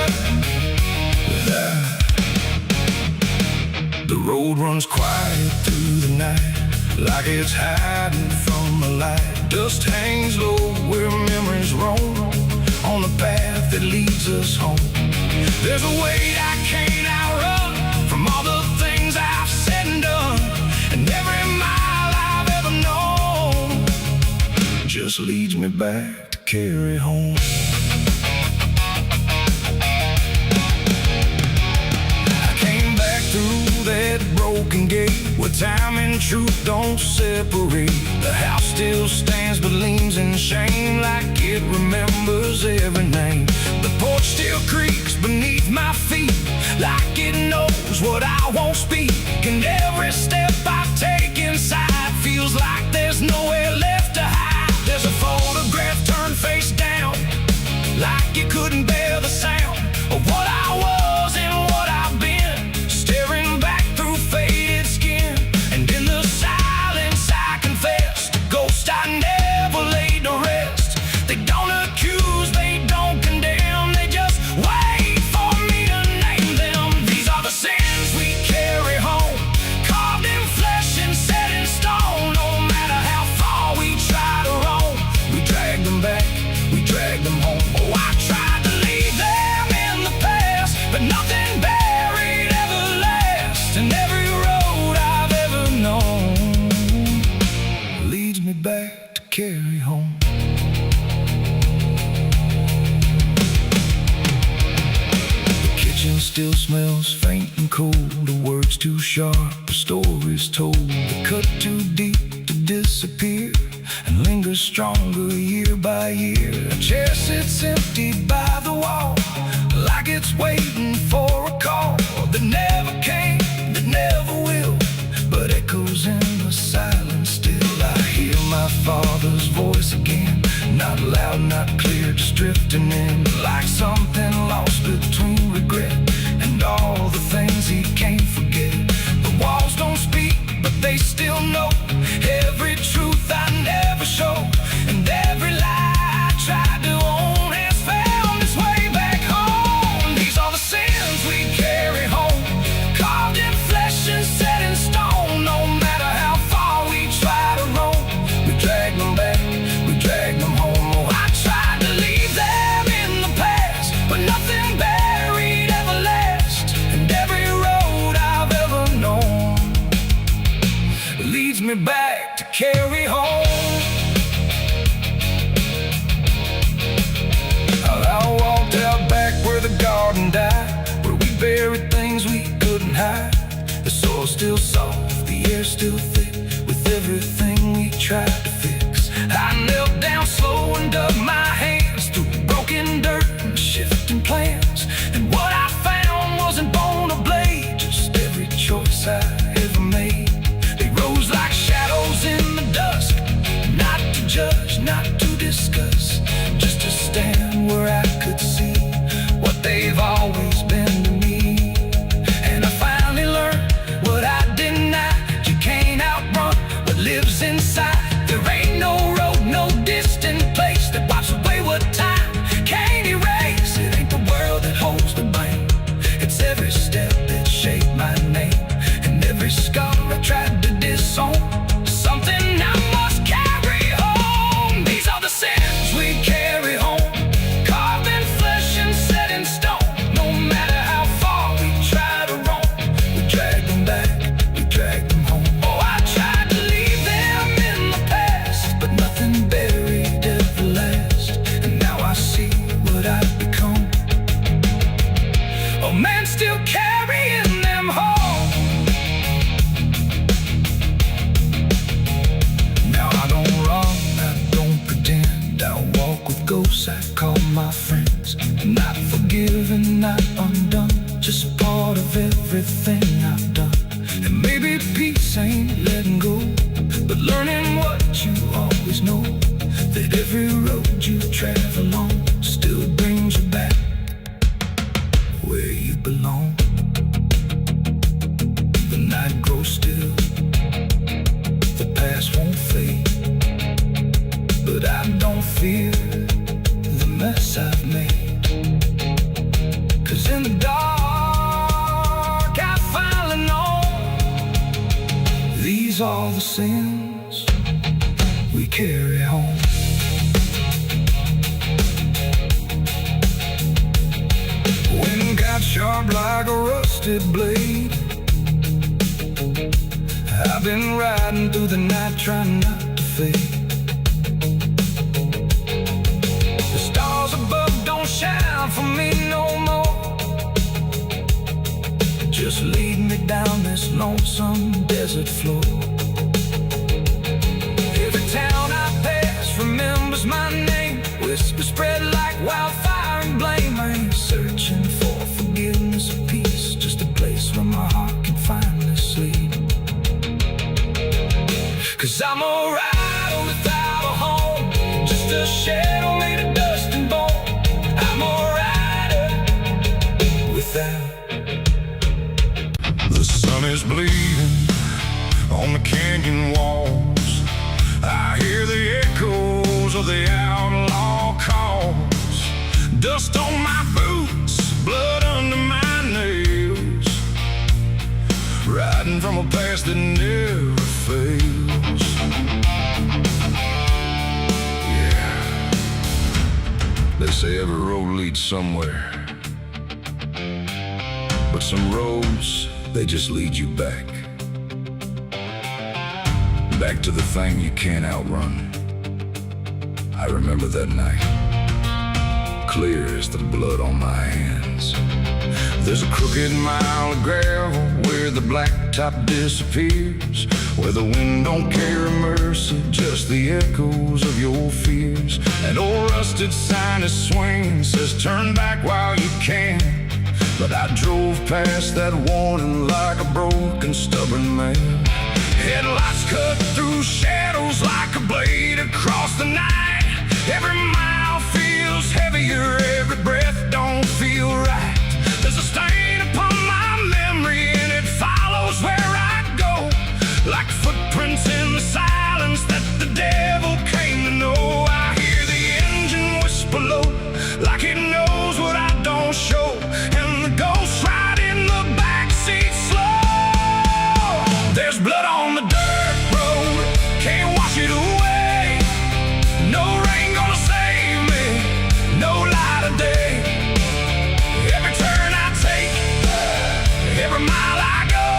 The road runs quiet through the night, like it's hiding from the light. Dust hangs low where memories roam, on the path that leads us home. There's a weight I can't outrun, from all the things I've said and done, and every mile I've ever known just leads me back to carry home. I came back through that broken gate, where time and truth don't separate. The house still stands but leans in shame, like it remembers every name. The porch still creaks beneath my feet, like it knows what I won't speak. And every step I take inside feels like there's nowhere left to hide. There's a photograph turned face down, like you couldn't bear the sound of what I was and what I've been, staring back through faded skin. And in the silence I confessed, ghost I never laid to rest. They don't accuse, they don't condemn, back to carry home. The kitchen still smells faint and cold, the words too sharp, the stories told, the cut too deep to disappear and linger stronger year by year. A chair sits empty by the wall, like it's waiting for a call that never came, that never will, but echoes in the silence still. I hear my father's voice again, not loud, not clear, just drifting in, like something lost between regret and all the things he can't forget. The walls don't speak, but they still know every truth I never showed, and every lie I tried to own has found its way back home. These are the sins we carry home, carved in flesh and set in stone. No matter how far we try to roam, we drag them back, we drag them home. Oh, I tried to leave them in the past, but nothing buried ever lasts, and every road I've ever known leads me back to carry home. I walked out back where the garden died, where we buried things we couldn't hide. The soil's still soft, the air's still thick, with everything we tried to fix. I knelt down slow and dug my hands through broken dirt and shifting plans, and what I found wasn't bone or blade, just every choice I ever made. They rose like shadows in the dusk, not to judge, not to discuss, just to stand where I could see what they've always been to me. And I finally learned what I denied: you can't outrun what lives inside. There ain't no road, no distant place that wipes away what time can't erase. It ain't the world that holds the blame, it's every step that shaped my name, and every scar I tried to disown, something I must carry home. These are the sins we carry home, carved in flesh and set in stone. No matter how far we try to roam, we drag them back, we drag them home. Oh, I tried to leave them in the past, but nothing buried ever lasts, and now I see what I've become. Oh man, still carrying them home. Now I don't run, I don't pretend, I walk with ghosts I call my friends. Not forgiven, not undone, just part of everything I've done. And maybe peace ain't letting go, but learning what you always know, that every road you travel on still brings you back where you belong. The night grows still, the past won't fade, but I don't fear the mess I've made, 'cause in the dark I finally know these are the sins we carry home. Wind got sharp like a rusted blade, I've been riding through the night trying not to fade. The stars above don't shine for me no more, just lead me down this lonesome desert floor. Every town I pass remembers my name, whispers spread like wildfire and blame. I ain't searching for forgiveness or peace, just a place where my heart can finally sleep. 'Cause I'm a rider without a home, just a shadow made of dust and bone. I'm a rider without. The sun is bleeding on the canyon walls, I hear the echoes of the outlaw calls. Dust on my boots, blood under my nails, riding from a past that never fails. Yeah, they say every road leads somewhere, but some roads, they just lead you back. Back to the thing you can't outrun. I remember that night, clear as the blood on my hands. There's a crooked mile of gravel where the blacktop disappears, where the wind don't carry mercy, just the echoes of your fears. An old rusted sign is swinging, says turn back while you can. But I drove past that warning like a broken, stubborn man. Headlights cut through shadows like a blade across the night. Every mile feels heavier, every breath don't feel right. There's a stain upon my memory and it follows where I go, like footprints in the silence that the devil came to know. I hear the engine whisper low, like it knows what I don't show, and the ghost ride in the backseat slow. There's blood on the dirt road, can't wash it away. No rain gonna save me, no light of day. Every turn I take, every mile I go,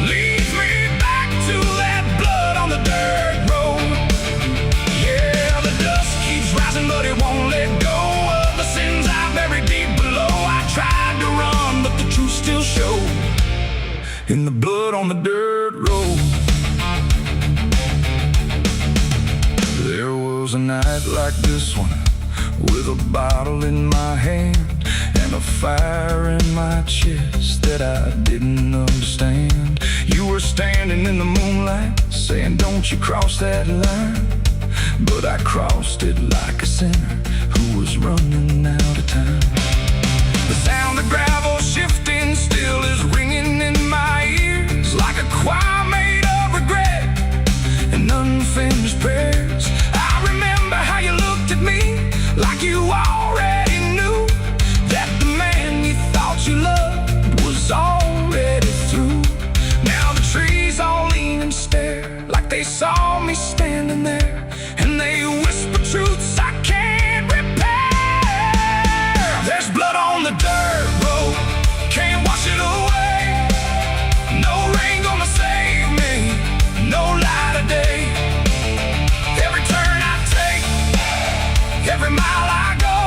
leads me back to that blood on the dirt road. Yeah, the dust keeps rising, but it won't let go of the sins I buried deep below. I tried to run, but the truth still showed in the blood on the dirt road. There was a night like this one, with a bottle in my hand and a fire in my chest that I didn't understand. You were standing in the moonlight, saying don't you cross that line. But I crossed it like a sinner who was running out of time. The sound of gravel shifting still is ringing in my ears, like a choir made of regret and unfinished prayers. I remember how you looked at me like you already knew that the man you thought you loved was already through. Now the trees all lean and stare like they saw me standing there, and they whisper truths I can't repair. There's blood on the dirt road, can't wash it away. No rain gonna save me, no light of day. Every turn I take, every mile I go,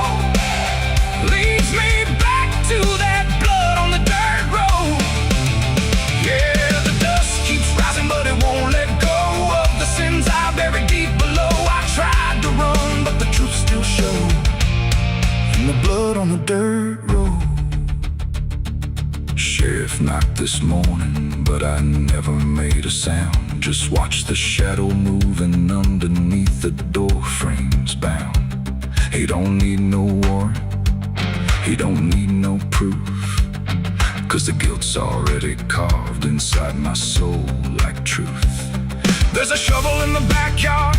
leads me back to that blood on the dirt road. Yeah, the dust keeps rising, but it won't let go of the sins I buried deep below. I tried to run, but the truth still showed in the blood on the dirt road. Sheriff knocked this morning, but I never made a sound. Just watched the shadow moving underneath the door frames bound. He don't need no warrant, he don't need no proof, 'cause the guilt's already carved inside my soul like truth. There's a shovel in the backyard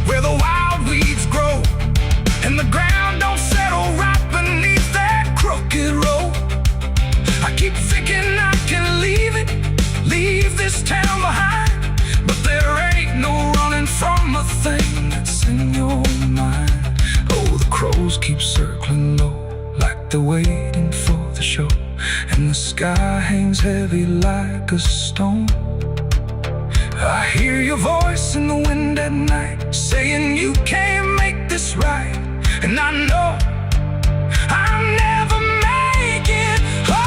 where the wild weeds grow, and the ground don't settle right beneath that crooked road. I keep thinking I can leave this town behind, but there ain't no running from a thing that's in your mind. Oh, the crows keep circling low like they're waiting for the show, and the sky hangs heavy like a stone. I hear your voice in the wind at night, saying you can't make this right, and I know I'll never make it home.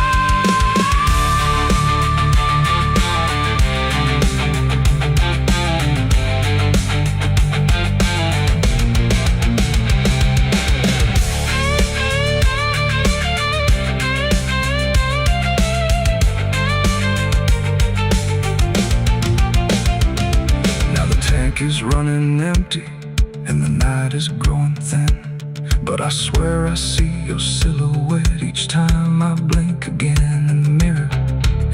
Is running empty and the night is growing thin, but I swear I see your silhouette each time I blink again. In the mirror,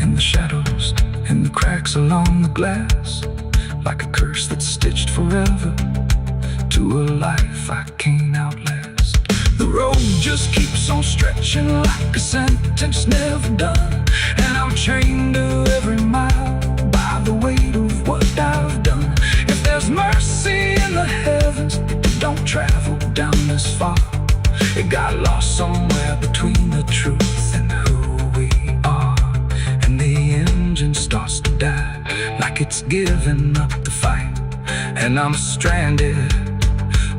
in the shadows, in the cracks along the glass, like a curse that's stitched forever to a life I can't outlast. The road just keeps on stretching like a sentence never done, and I'm chained to every mile by the weight of what I've done. If there's mercy in the heavens, it don't travel down this far. It got lost somewhere between the truth and who we are, and the engine starts to die like it's giving up the fight, and I'm stranded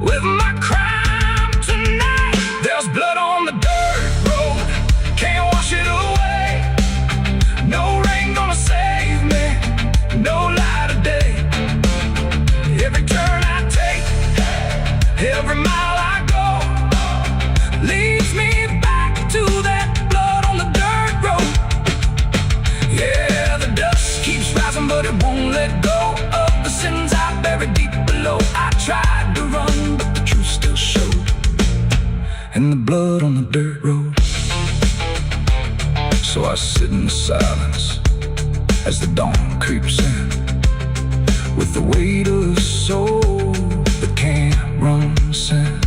with my crime tonight. There's blood on the dirt road, can't wash it away. No rain gonna save me, no light of day. Every turn I take, every mile I go, leads me back to that blood on the dirt road. Yeah, the dust keeps rising, but it won't let go of the sins I buried deep below. I tried to run, but the truth still showed, and the blood on the dirt road. So I sit in the silence as the dawn creeps in, with the weight of a soul that can't run sin.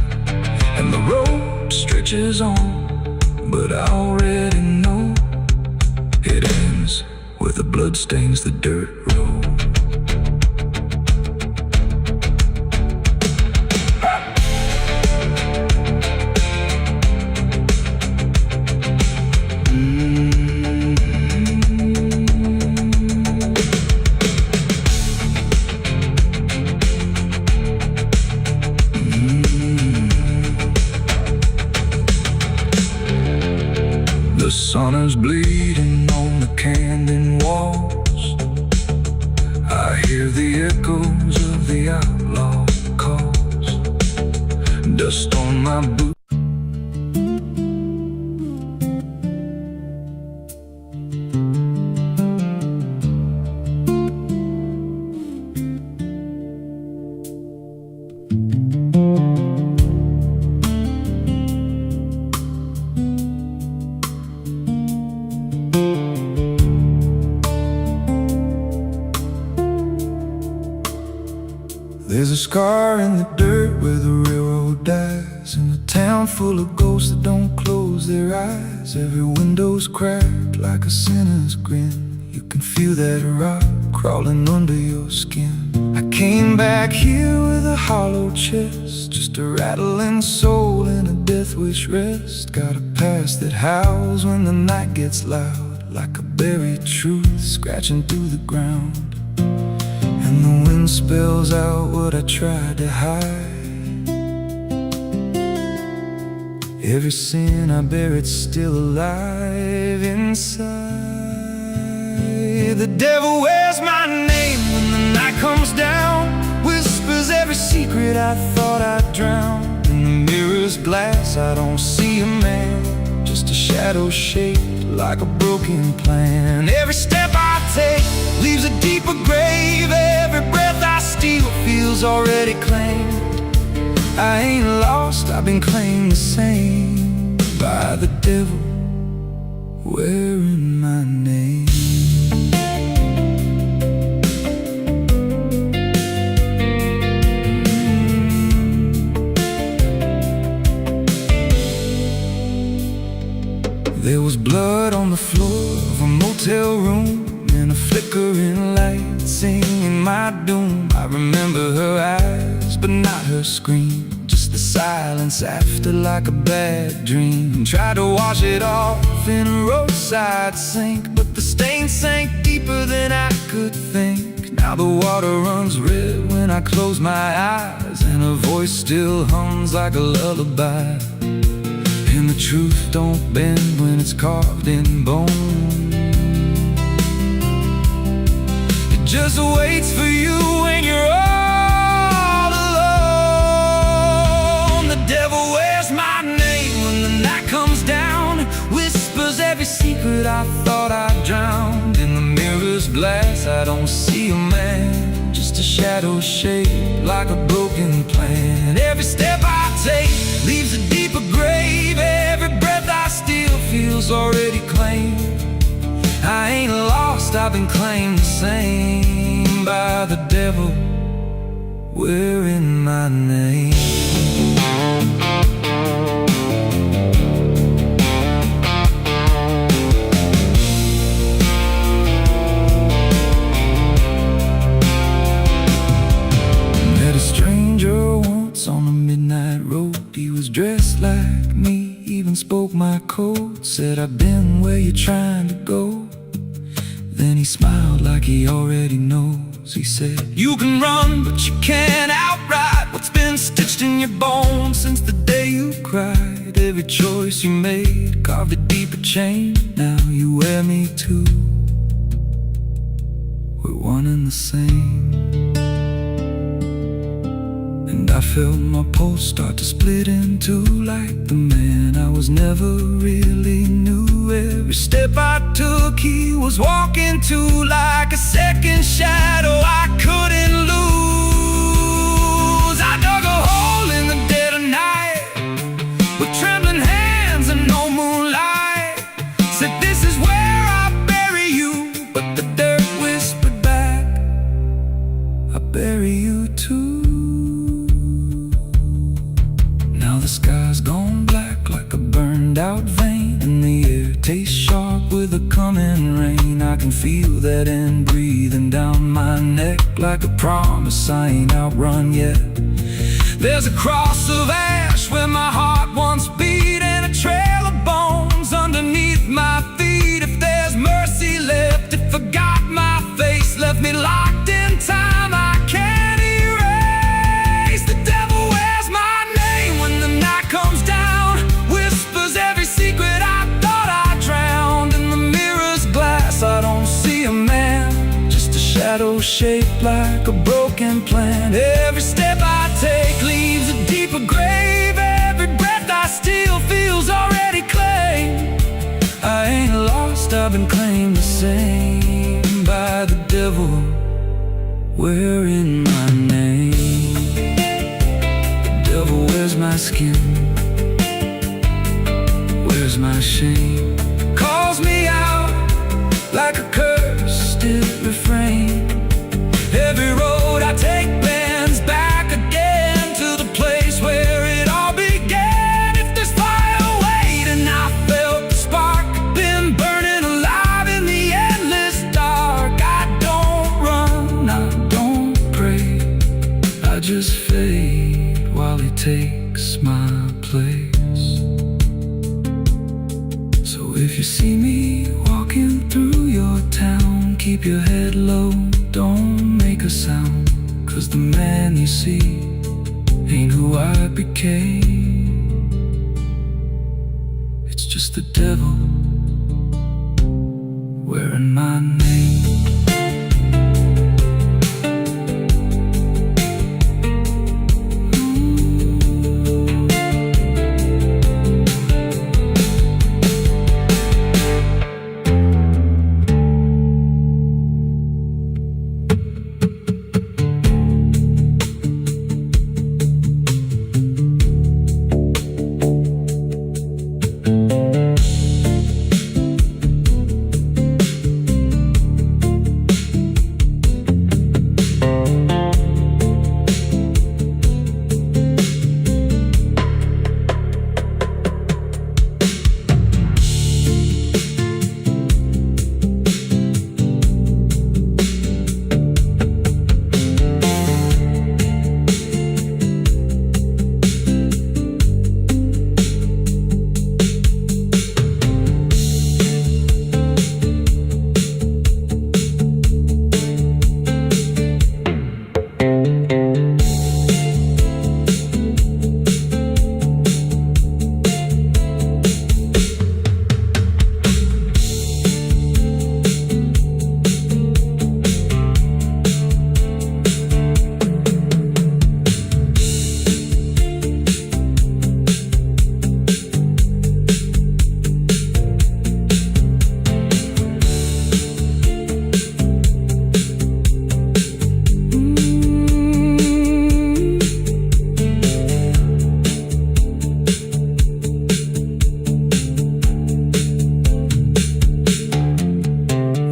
And the road stretches on, but I already know it ends where the blood stains the dirt road. The sun is bleeding on the canyon walls. I hear the echoes of the outlaw calls. Dust on my boots. There's a scar in the dirt where the railroad dies, in a town full of ghosts that don't close their eyes. Every window's cracked like a sinner's grin. You can feel that rot crawling under your skin. I came back here with a hollow chest, just a rattling soul in a death wish rest. Got a past that howls when the night gets loud, like a buried truth scratching through the ground. And the wind spells out what I tried to hide. Every sin I buried's still alive inside. The devil wears my name when the night comes down, whispers every secret I thought I'd drown. In the mirror's glass I don't see a man, just a shadow shaped like a broken plan. Every step I take leaves a deeper grave. Every breath I steal feels already claimed. I ain't lost, I've been claimed the same by the devil wearing my name. There was blood on the floor of a motel room, and a flickering light singing my doom. I remember her eyes, but not her scream, just the silence after like a bad dream. Tried to wash it off in a roadside sink, but the stain sank deeper than I could think. Now the water runs red when I close my eyes, and her voice still hums like a lullaby. And the truth don't bend when it's carved in bone. It just waits for you when you're all alone. The devil wears my name when the night comes down, whispers every secret I thought I'd drowned. In the mirror's glass I don't see a man, just a shadow shaped like a broken plan. Every step I take leaves a deeper grave. Every breath I steal feels already claimed. I ain't lost, I've been claimed the same by the devil wearing my name. Met a stranger once on a midnight road. He was dressed like me, even spoke my code. Said, I've been where you're trying to go. Then he smiled like he already knows. He said, you can run, but you can't outride what's been stitched in your bones since the day you cried. Every choice you made carved a deeper chain. Now you wear me too. We're one and the same. And I felt my pulse start to split in two, like the man I was never really knew. Every step I took, he was walking to, like a second shadow I couldn't lose. I dug a hole in the dead of night with trembling hands and no moonlight. Said, this is where I bury you, but the dirt whispered back, I bury you too. Now the sky's gone black like a burned out vein, and the air tastes sharp with the coming rain. I can feel that end breathing down my neck, like a promise I ain't outrun yet. There's a cross of ash where my heart once beat, and a trail of bones underneath my feet. If there's mercy left, it forgot my face, left me locked in time I can't erase. The devil wears my name when the night comes down, whispers every secret I thought I drowned. In the mirror's glass I don't see a man, just a shadow shaped like a broken plan. Every step I take leaves a deeper grave. Every breath I steal feels already claimed. I ain't lost, I've been claimed the same by the devil wearing my name. The devil wears my skin, wears my shame, calls me out like a cursed refrain. Every road I take bends back again to the place where it all began. If there's fire waiting, I felt the spark, been burning alive in the endless dark. I don't run, I don't pray, I just fade while he takes my place. So if you see me walking through your town, keep your head low, don't make a sound, 'cause the man you see ain't who I became. It's just the devil wearing my name.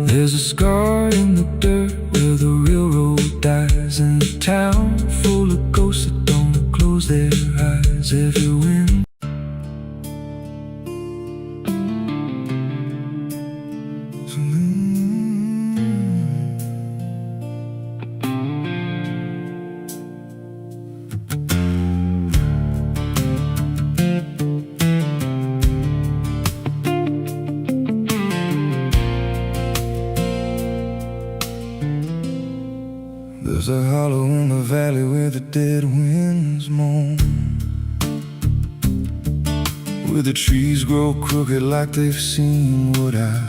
There's a scar in the dirt where the railroad dies, in a town full of ghosts that don't close their eyes. Every wind down the valley where the dead winds moan, where the trees grow crooked like they've seen what I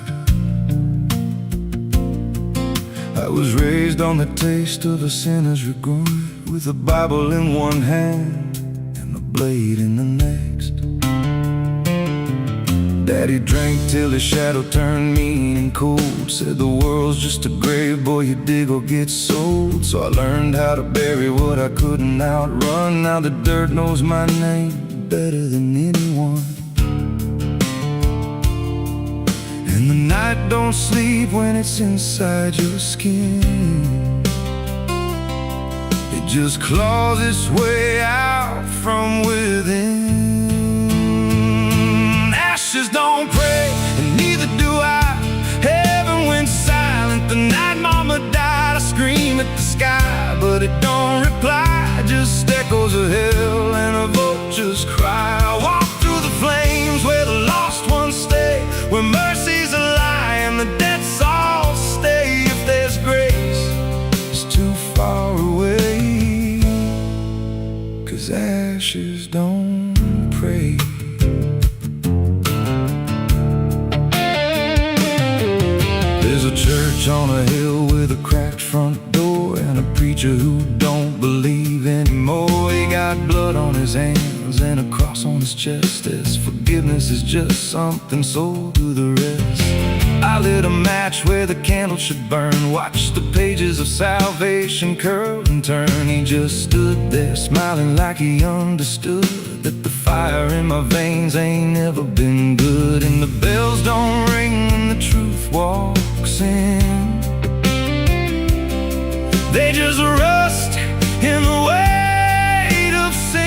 was raised on the taste of a sinner's regret, with a Bible in one hand and a blade in the next. Daddy drank till his shadow turned mean and cold, said the world's just a grave, boy, you dig or get sold. So I learned how to bury what I couldn't outrun. Now the dirt knows my name better than anyone. And the night don't sleep when it's inside your skin. It just claws its way out from within. Ashes don't pray, and neither do I. Heaven went silent the night mama died. I scream at the sky, but it don't reply. Just echoes of hell and a vulture's cry. I walk through the flames where the lost ones stay, where mercy's a lie and the dead all stay. If there's grace, it's too far away, 'cause ashes don't pray. There's a church on a hill with a cracked front door, and a preacher who don't believe anymore. He got blood on his hands and a cross on his chest, as forgiveness is just something sold to the rest. I lit a match where the candle should burn, watched the pages of salvation curl and turn. He just stood there smiling like he understood that the fire in my veins ain't never been good. And the bells don't ring when the truth walks in, they just rust in the weight of sin.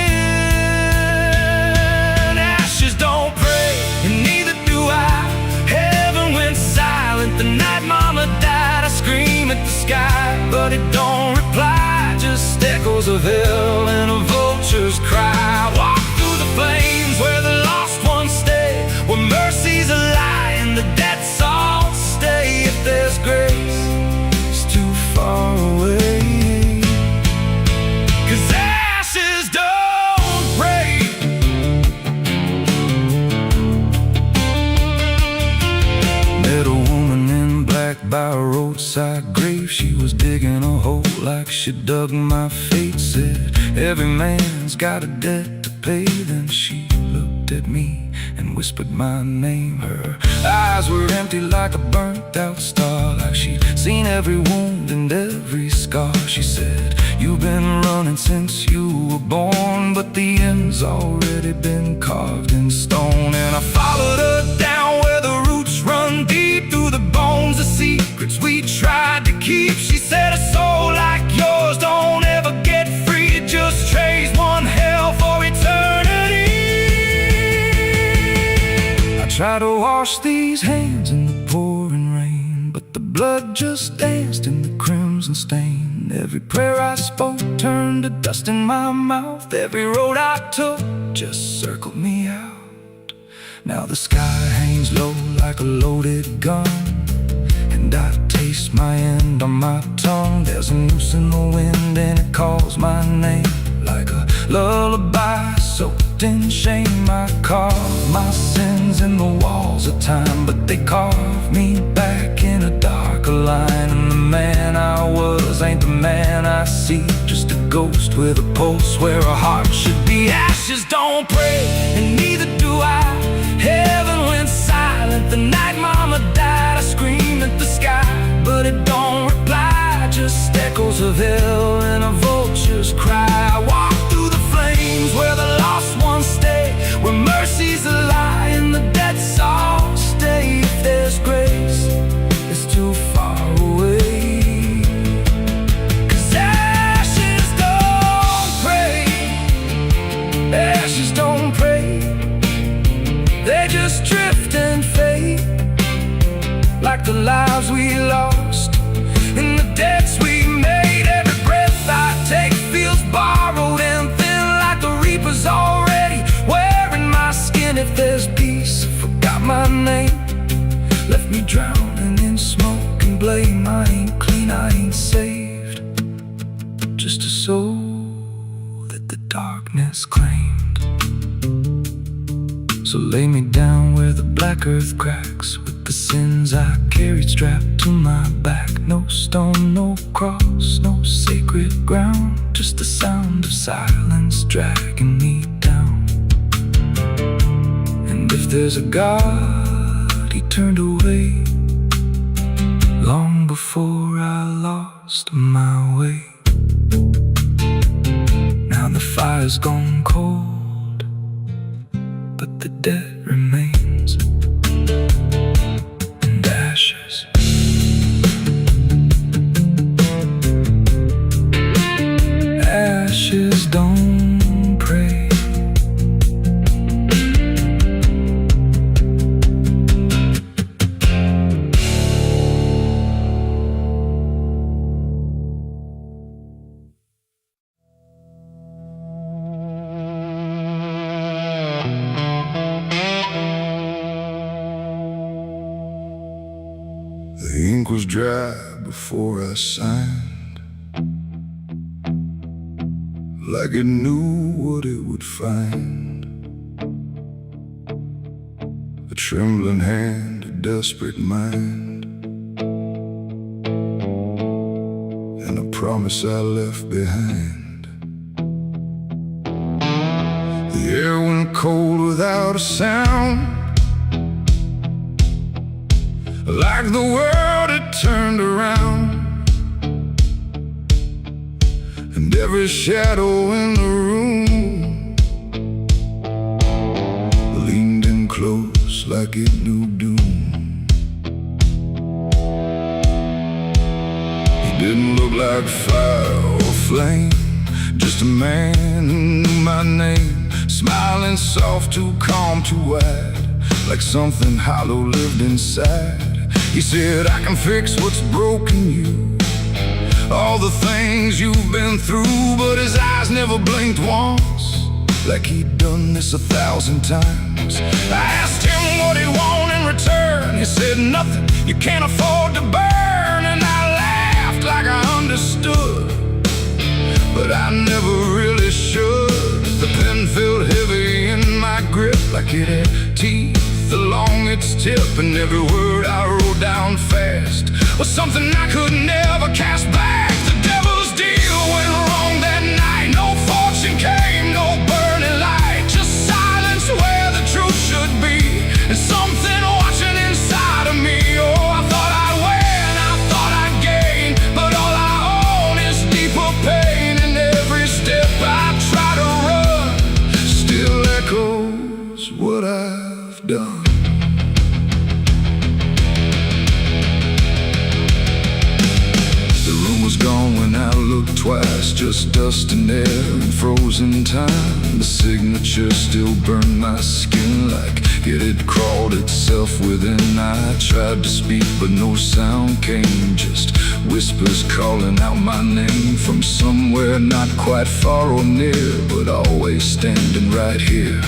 Ashes don't pray, and neither do I. Heaven went silent the night mama died. I scream at the sky, but it don't reply. Just echoes of hell and a vulture's cry. I walk through the flames where the lost ones stay, where mercy's a lie and the dead's all stay. If there's grace, it's too far away, 'cause ashes don't pray. Met a woman in black by a roadside grave. She was digging a hole like she dug my fate. Said every man's got a debt to pay. Then she looked at me and whispered my name. Her eyes were empty like a burnt out star, like she'd seen every wound and every scar. She said, you've been running since you were born, but the end's already been carved in stone. And I followed her down where the roots run deep through the bones, the secrets we tried to keep. She said, a soul like yours don't ever get free. It just trades one hell for eternity. I try to wash these hands in the pouring rain, but the blood just danced in the crimson stain. Every prayer I spoke turned to dust in my mouth. Every road I took just circled me out. Now the sky hangs low like a loaded gun, and I taste my end on my tongue. There's a noose in the wind and it calls my name like a lullaby soaked in shame. I carve my sins in the walls of time, but they carve me back in a darker line. And the man I was ain't the man I see, just a ghost with a pulse where a heart should be. Ashes don't pray, and neither do I. Heaven went silent the night mama died. I scream at the sky, but it don't reply. Just echoes of hell and a vulture's cry. I walk through the flames where the lost ones stay, where mercy's a lie and the dead's all stay. If there's grace, it's too far away, 'cause ashes don't pray. Ashes don't pray, they just drift and fade, like the lives we lost and the debts we made. Every breath I take feels borrowed and thin, like the reaper's already wearing my skin. If there's peace, I forgot my name, left me drowning in smoke and blame. I ain't clean, I ain't saved, just a soul that the darkness claimed. So lay me down where the black earth cracks, with the sins I carried strapped to my back. No stone, no cross, no sacred ground, just the sound of silence dragging me down. And if there's a God, he turned away long before I lost my way. Now the fire's gone cold, but the dead remains, and ashes. Ashes don't pray. The ink was dry before I signed, like it knew what it would find. A trembling hand, a desperate mind, and a promise I left behind. The air went cold without a sound, like the world had turned around, and every shadow in the room leaned in close like it knew doom. He didn't look like fire or flame, just a man who knew my name, smiling soft, too calm, too wide, like something hollow lived inside. He said, I can fix what's broken you, all the things you've been through. But his eyes never blinked once, like he'd done this 1,000 times. I asked him what he'd want in return. He said, nothing you can't afford to burn. And I laughed like I understood, but I never really should. The pen felt heavy in my grip, like it had teeth along its tip, and every word I wrote down fast was something I could never cast back. The devil's deal went wrong that night. No fortune came, no burning light, just silence where the truth should be, and something watching inside of me. Oh, I thought I'd win, I thought I'd gain, but all I own is deeper pain. And every step I try to run still echoes what I've done. Gone when I looked twice, just dust and air and frozen time. The signature still burned my skin like it had crawled itself within. I tried to speak but no sound came, just whispers calling out my name from somewhere not quite far or near, but always standing right here.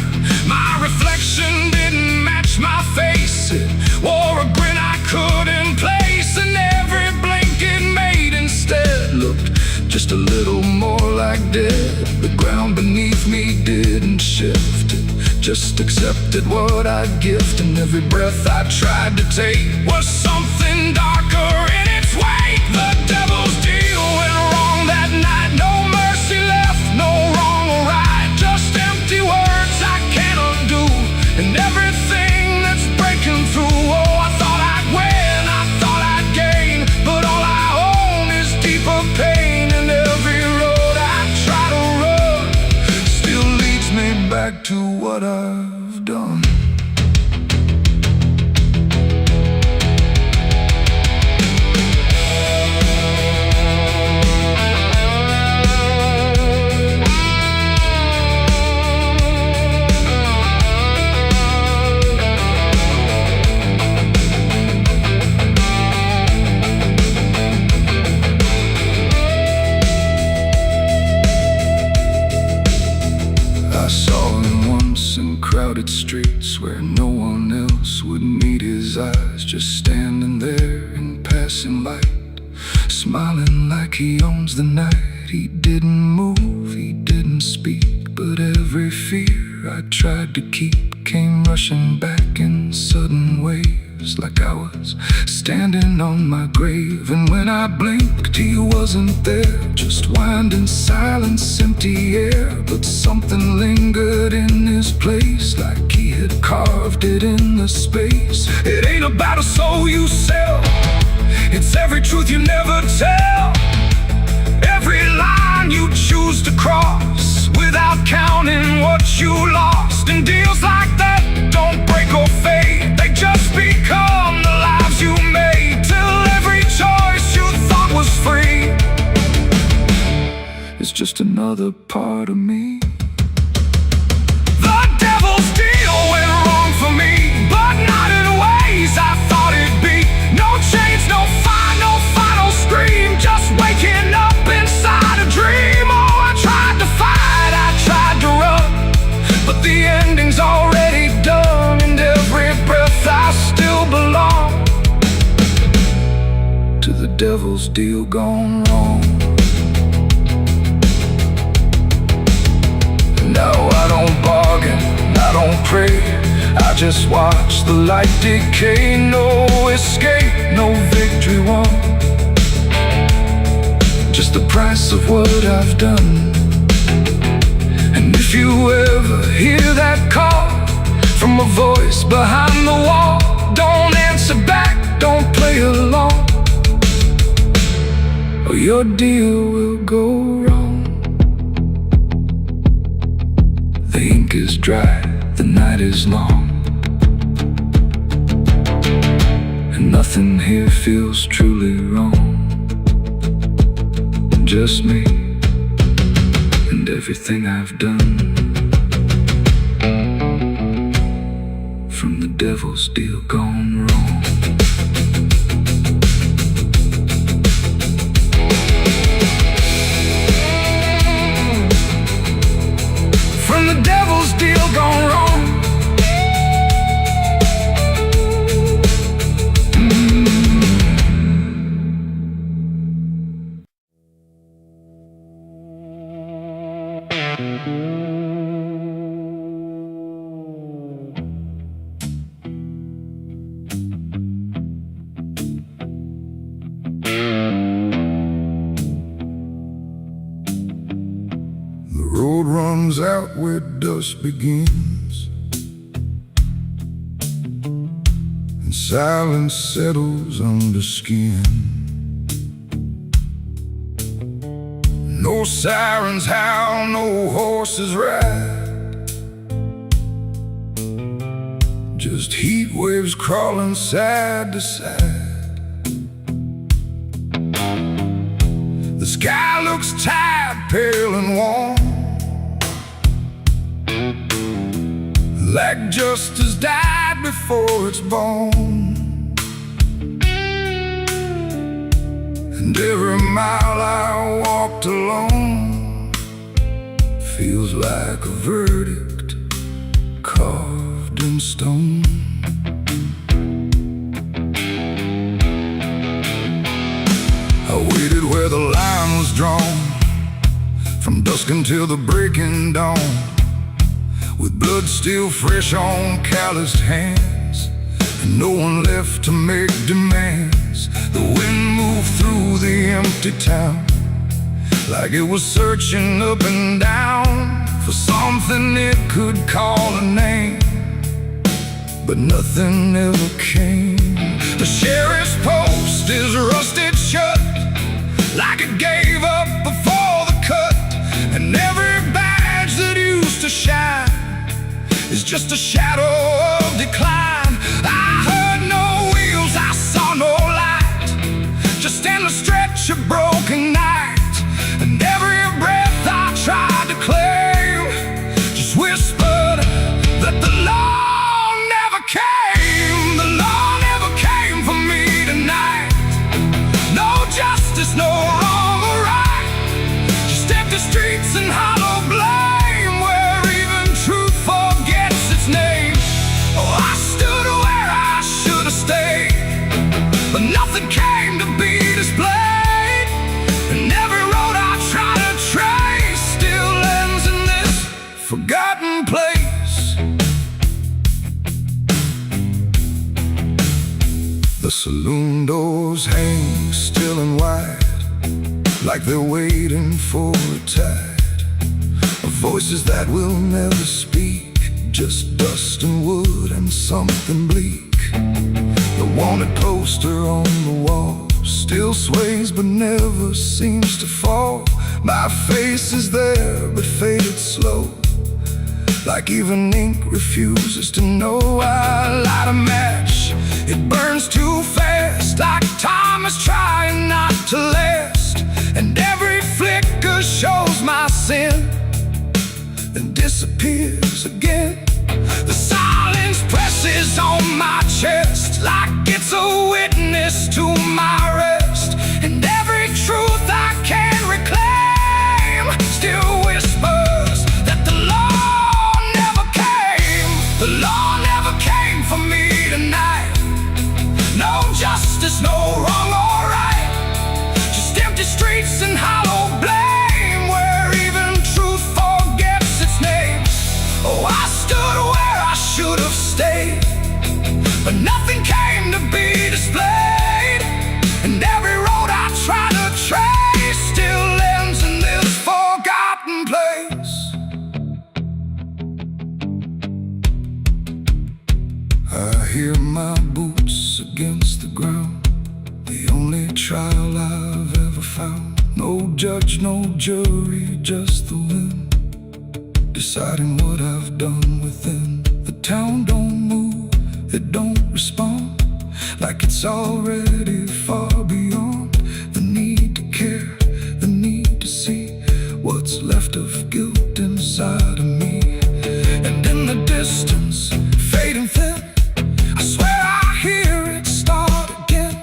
My reflection didn't match my face, it wore a grin I couldn't place, and every blink it made instead looked just a little more like dead. The ground beneath me didn't shift, it just accepted what I'd gift, and every breath I tried to take was something darker in its wake. The devil's deal went wrong that night. No mercy left, no wrong or right, just empty words I can't undo, and everything that's breaking through. Oh, I thought I'd win, I thought I'd gain, but all I own is deeper pain. And every road I try to run still leads me back to what I've done. I saw him once in crowded streets where no one else would meet his eyes, just standing there in passing light, smiling like he owns the night. He didn't move, he didn't speak, but every fear I tried to keep came rushing back in sudden waves, like I was standing on my grave. And when I blinked, he wasn't there, just winding silence, empty air. But something lingered in his place, like he had carved it in the space. It ain't about a soul you sell, it's every truth you never tell, every line you choose to cross without counting what you lost. And deals like that don't break or fade, they just become the lives you made, till every choice you thought was free is just another part of me. The devil's deal went wrong for me, but not in ways I thought it'd be. No chains, no fire, no final scream, just waking up inside a dream. Oh, I tried to fight, I tried to run, but the ending's already done. And every breath I still belong to the devil's deal gone wrong. Now I don't bargain, I don't pray, I just watch the light decay. No escape, no victory won, just the price of what I've done. And if you ever hear that call from a voice behind the wall, don't answer back, don't play along, or your deal will go wrong. The ink is dry, the night is long, and nothing here feels truly wrong. Just me and everything I've done, from the devil's deal gone wrong. From the devil's deal gone wrong. The road runs out where dusk begins, and silence settles under skin. No sirens howl, no horses ride, just heat waves crawling side to side. The sky looks tired, pale and warm, like justice died before it's born. And every mile I walked alone feels like a verdict carved in stone. I waited where the line was drawn, from dusk until the breaking dawn, with blood still fresh on calloused hands, and no one left to make demands. The wind moved through the empty town, like it was searching up and down for something it could call a name, but nothing ever came. The sheriff's post is rusted shut, like it gave up before the cut, and every badge that used to shine is just a shadow of decline. I heard no wheels, I saw no light, just endless stretch of broken night. And every breath I tried to claim just whispered that the law never came. The law never came for me tonight. No justice, no wrong or right, just empty streets and hollow blame, where even truth forgets its name. Oh, I stood where I should have stayed, but nothing came to be displayed. And every road I tried to The saloon doors hang still and wide, like they're waiting for a tide of voices that will never speak, just dust and wood and something bleak. The wanted poster on the wall still sways but never seems to fall. My face is there but faded slow, like even ink refuses to know. I light a match, it burns too fast, like time is trying not to last. And every flicker shows my sin, then disappears again. The silence presses on my chest, like it's a witness to my rest. And every truth I can't reclaim still whispers that the law never came. The law never came for me tonight. No justice, no wrong or right, just empty streets and hollow blame, where even truth forgets its name. Oh, I stood where I should have stayed, but nothing came to be displayed. And every road I try to trace still ends in this forgotten place. I hear my boots against the ground, the only trial I've ever found. No judge, no jury, just the wind deciding what I've done within. The town don't move, it don't respond, like it's already far beyond the need to care, the need to see what's left of guilt inside of me. And in the distance, fading thin, I swear I hear it start again.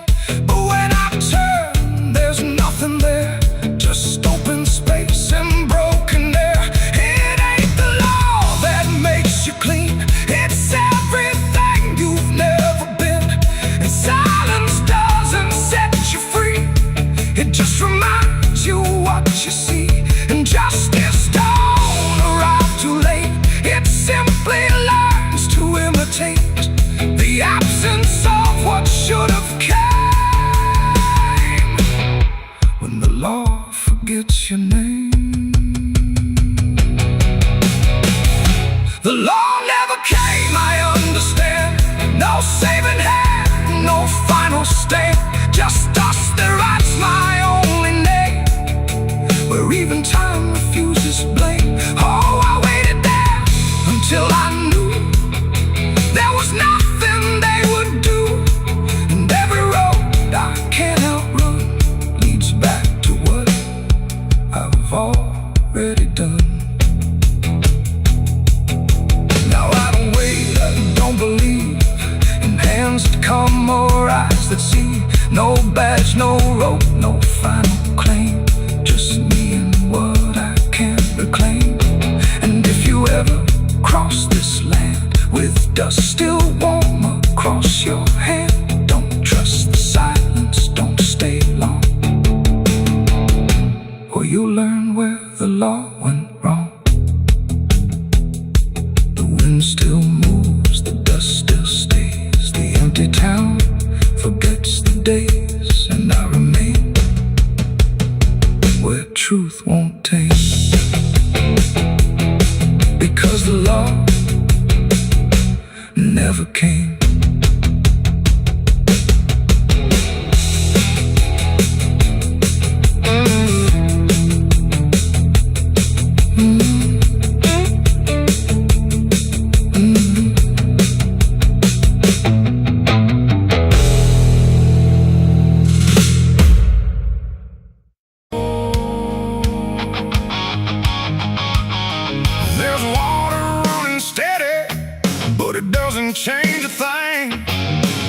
But when I turn, there's nothing there, just open space and broken air. It ain't the law that makes you clean, it's everything you've never been. And silence doesn't set you free, it just reminds you what you see. And justice don't arrive too late, it simply learns to imitate the absence of what should have came. When the law forgets your name. The law never came, I understand. No saving hand, no final stand, just dust that writes my only name, where even time refuses blame. Oh, I waited there until I knew there was nothing they would do. And every road I can't outrun leads back to what I've already done. Now I don't wait, I don't believe in hands that come or eyes that see. No badge, no rope, no final claim, just me and what I can't reclaim. And if you ever cross this land with dust still warm across your hand, don't trust the silence, don't stay long, or you'll learn where the law went wrong. The wind still moves, the dust still stays, the empty town forgets the days, and I remain where truth won't taste, because the law never came. There's water running steady, but it doesn't change a thing.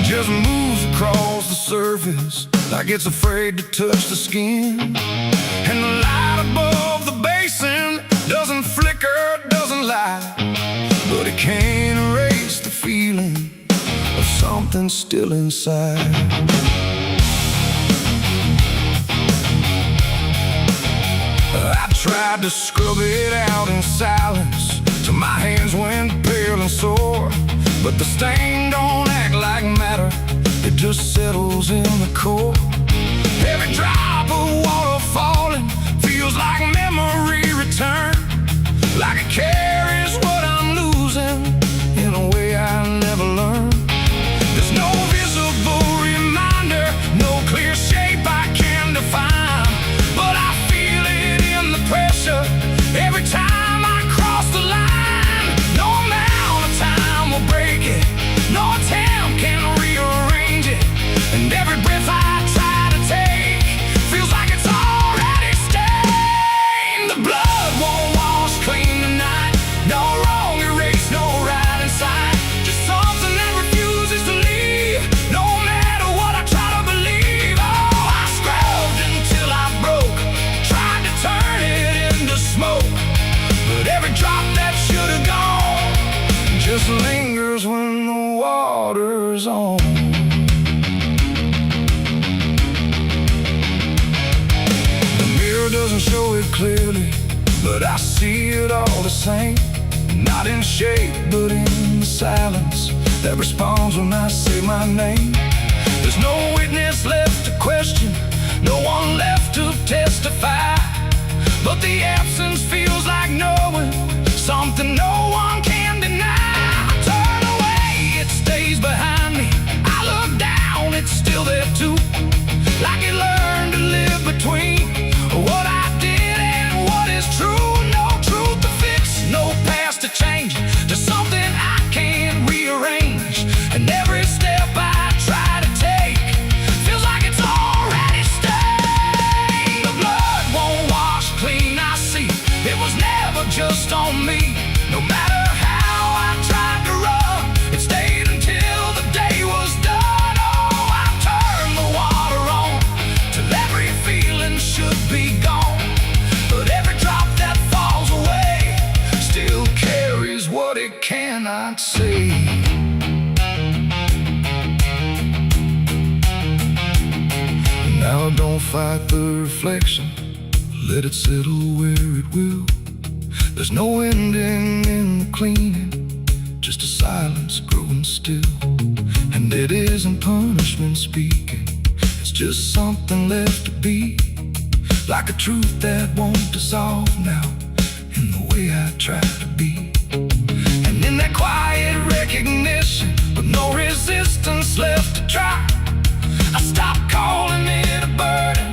Just moves across the surface like it's afraid to touch the skin. And the light above the basin doesn't flicker, doesn't lie, but it can't erase the feeling of something still inside. I tried to scrub it out in silence till my hands went pale and sore, but the stain don't act like matter, it just settles in the core. Every drop of water falling feels like memory return, like it carries what I'm losing in a way I never learned. There's no visible reminder, no clear shape I can define, but I feel it in the pressure every time I cross the line. No amount of time will break it, no attempt can rearrange it, and every breath I try to take feels like it's already stained. The blood won't wash clean tonight, no wrong erased, no right inside, just something that refuses to leave, no matter what I try to believe. Oh, I scrubbed until I broke, tried to turn it into smoke, but every drop that should have gone just lingers when the water's on. The mirror doesn't show it clearly, but I see it all the same. Not in shape, but in the silence that responds when I say my name. There's no witness left to question, no one left to testify, but the absence feels like knowing something no one can deny. I turn away, it stays behind me. I look down, it's still there too, like it learned to live between what I did and what is true. No truth to fix, no past to change, there's something I can't rearrange, and every step I try to take feels like it's already stained. The blood won't wash clean, I see it was never just on me. No matter how I tried to run, it stayed until the day was done. Oh, I turned the water on till every feeling should be gone, but every drop that falls away still carries what it cannot see. Now don't fight the reflection, let it settle where it will. There's no ending in the cleaning, just a silence growing still. And it isn't punishment speaking, it's just something left to be, like a truth that won't dissolve now in the way I try to be. And in that quiet recognition, with no resistance left to try, I stop calling it a burden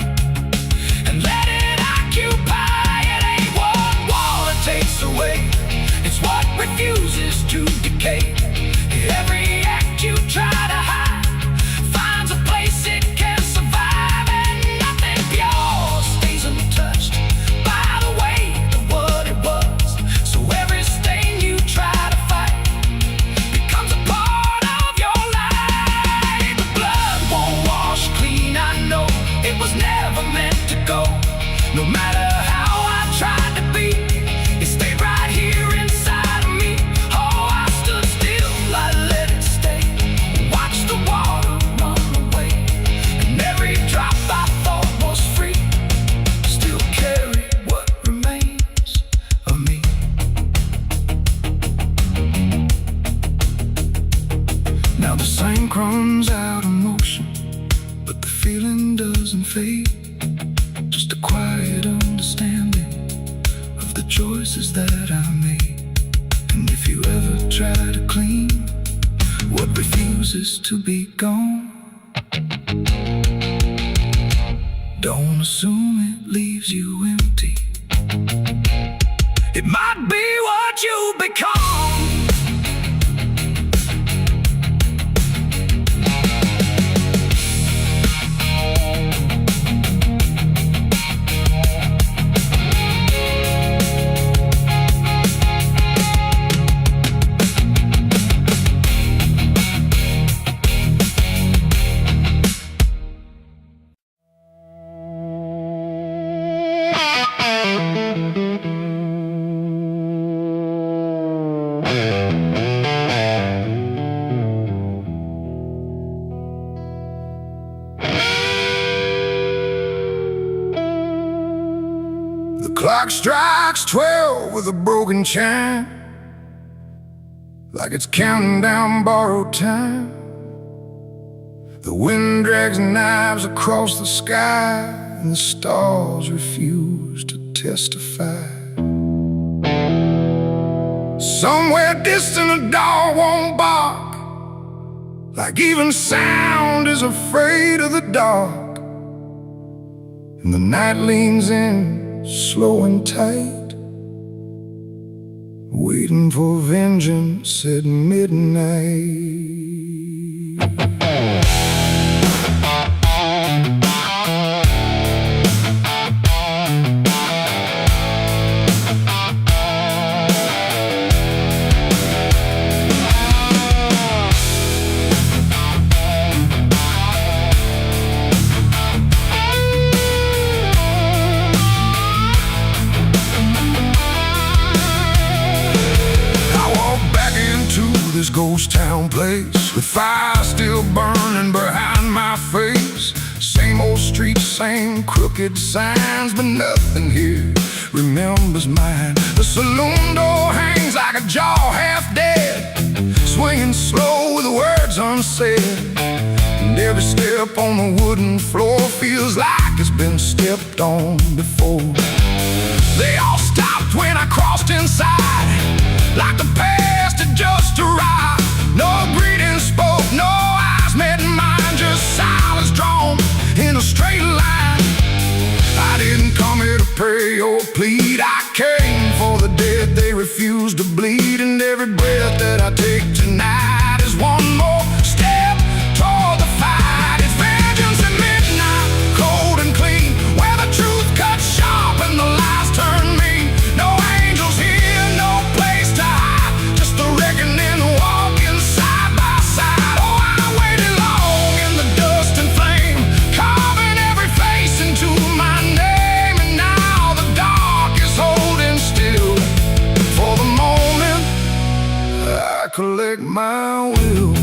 and let it occupy. It ain't what wall it takes away, it's what refuses to decay. Every act you try to hide finds a place it can survive, and nothing pure stays untouched by the weight of what it was. So every stain you try to fight becomes a part of your life. The blood won't wash clean, I know it was never meant to go. No matter how I tried to be, it stayed right here inside of me. Oh, I stood still, I let it stay, watched the water run away, and every drop I thought was free still carried what remains of me. Now the same crumbs out of motion, but the feeling doesn't fade, just a quiet understanding of the choices that I made. And if you ever try to clean what refuses to be gone, don't assume it leaves you empty. It might be what you become. Clock strikes 12 with a broken chime, like it's counting down borrowed time. The wind drags knives across the sky, and the stars refuse to testify. Somewhere distant a dog won't bark, like even sound is afraid of the dark. And the night leans in, slow and tight, waiting for vengeance at midnight. This ghost town place, with fire still burning behind my face. Same old streets, same crooked signs, but nothing here remembers mine. The saloon door hangs like a jaw half dead, swinging slow with words unsaid. And every step on the wooden floor feels like it's been stepped on before. They all stopped when I crossed inside, like the past had just arrived. No greeting spoke, no eyes met mine, just silence drawn in a straight line. I didn't come here to pray or plead, I came for the dead they refuse to bleed. And every breath that I take tonight is one more step toward the fight. It's vengeance at midnight, cold and clean, where the truth cuts sharp and the lies turn mean. No angels here, no place to hide, just the reckoning walking side by side. Oh, I waited long in the dust and flame, carving every face into my name. And now the dark is holding still. For the moment I collect my will.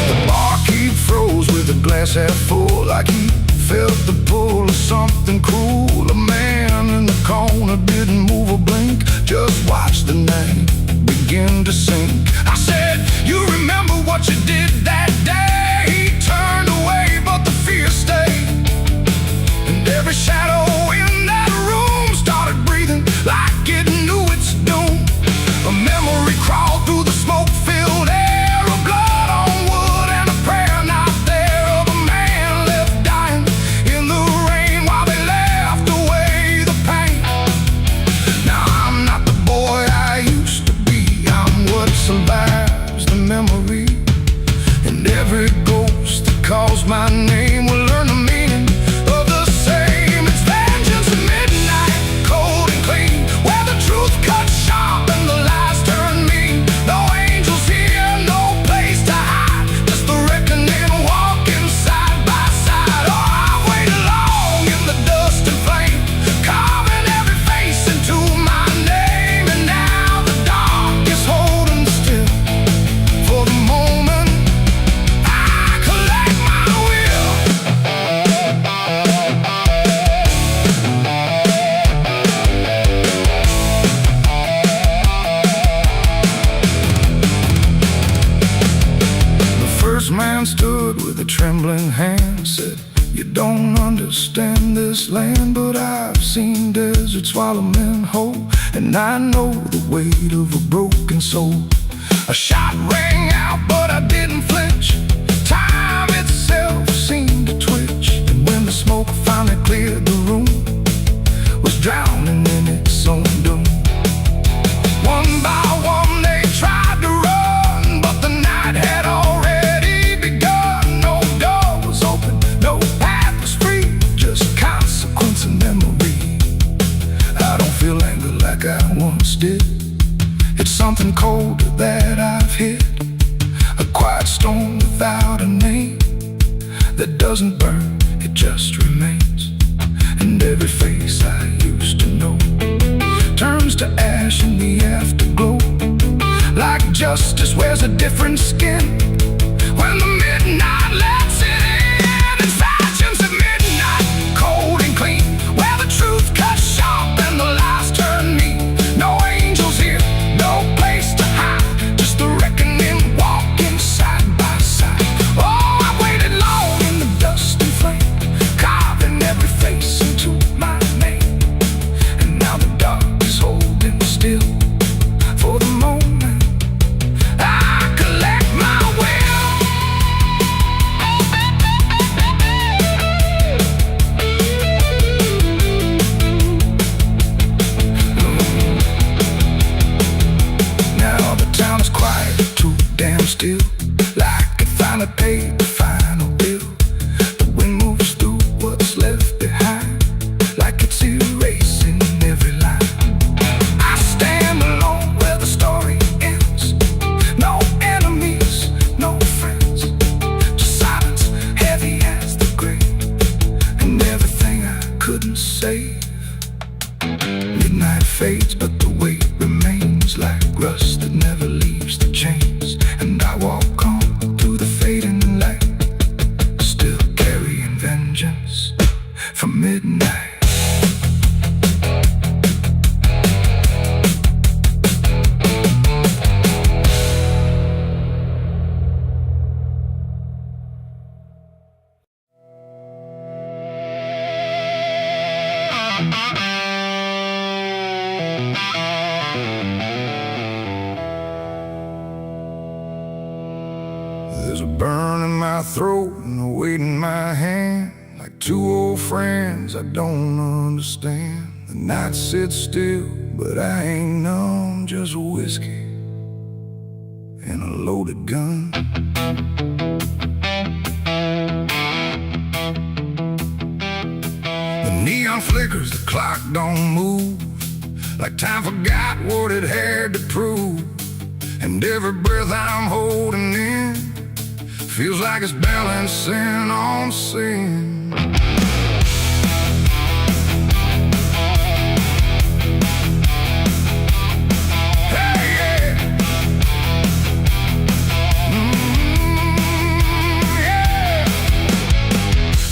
The barkeep froze with a glass half full, like he felt the pull of something cruel. A man in the corner didn't move a blink, just watched the night begin to sink. I said, you remember what you did that day? He turned away, but the fear stayed. And every shadow in that room started breathing like it knew its doom. A memory crawled through the smoke-filled air, of blood on wood and a prayer not there, of a man left dying in the rain while they left away the pain. Now I'm not the boy I used to be, I'm what survives the memory. And every ghost that calls my name will learn the meaning of the same. It's vengeance at midnight, cold and clean, where the truth cuts sharp and the lies turn mean. No angels here, no place to hide, just the reckoning walking side by side. Oh, I waited long in the dust and flame, carving every face into my name. And now the dark is holding still. For the moment I collect my will. The first man stood with a trembling hand, said, you don't understand this land, but I've seen deserts swallow men whole, and I know the weight of a broken soul. A shot rang out, but I didn't flinch. Time itself seemed to twitch, and when the smoke finally cleared the room, was drowning in its own doom. One by one they tried to run, but the night had already begun. No door was open, no path was free, just consequence and memory. I don't feel anger like I once did, it's something colder that I've hit. A quiet storm without a name, that doesn't burn, it just remains. And every face I used to know turns to ash in the afterglow. Like justice wears a different skin when the midnight lets it in. It's vengeance at midnight, cold and clean, where the truth cuts sharp and the lies turn mean. No angels here, no place to hide, fades, but the weight remains like rust that never leaves the chains. And I walk on through the fading light, still carrying vengeance from midnight. There's a burn in my throat and a weight in my hand, like two old friends I don't understand. The night sits still, but I ain't numb, just whiskey and a loaded gun. The neon flickers, the clock don't move, like time forgot what it had to prove. And every breath I'm holding in feels like it's balancing on sin. Hey, yeah. Yeah.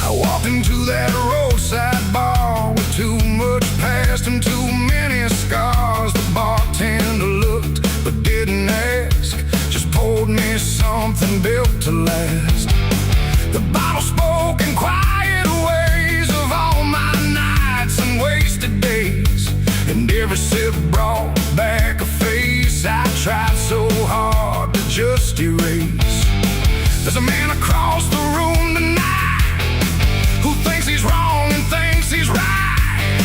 I walked into that roadside bar with too much past and too many scars. The bartender looked but didn't ask, just poured me something built to last. The bottle spoke in quiet ways of all my nights and wasted days, and every sip brought back a face I tried so hard to just erase. There's a man across the room tonight who thinks he's wrong and thinks he's right,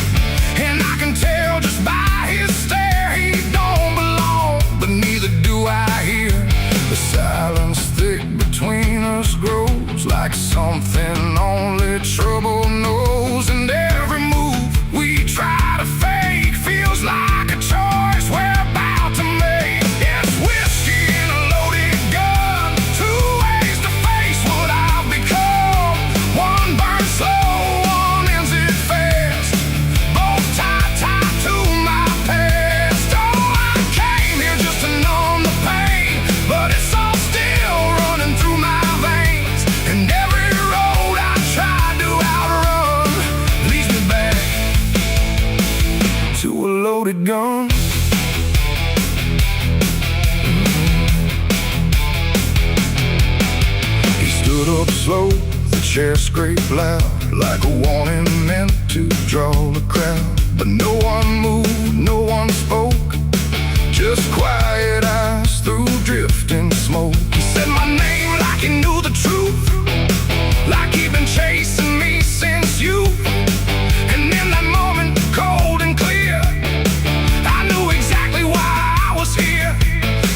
and I can tell just by his stare he don't belong, but neither do I here. The silence thick between us grows like something only trouble knows, and every move we try to fake feels like a choice we're about to make. It's whiskey and a loaded gun, two ways to face what I've become. One burns slow, one ends it fast, both tied to my past. Oh, I came here just to numb the pain, but it's all still running through my veins, and every road I tried to outrun leads me back to a loaded gun. He stood up slow, the chair scraped loud, like a warning meant to draw the crowd. But no one moved, no one spoke, just quiet eyes through drifting smoke. He said my name like he knew the truth, like he'd been chasing me since youth. And in that moment, cold and clear, I knew exactly why I was here.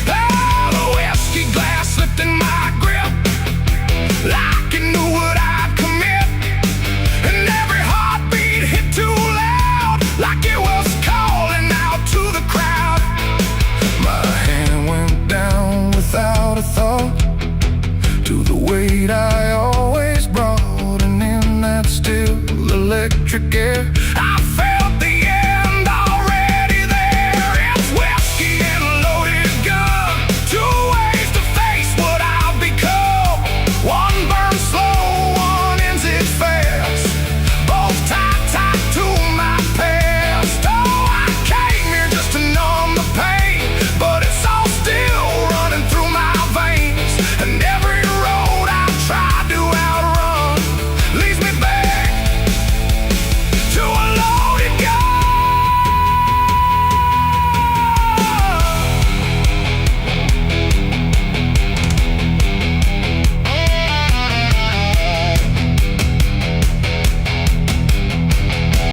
Oh, the whiskey glass slipped in my grip, like it knew what I'd commit, and every heartbeat hit too loud, like it was calling out to the crowd. My hand went down without a thought to the weight I always brought, and in that still electric air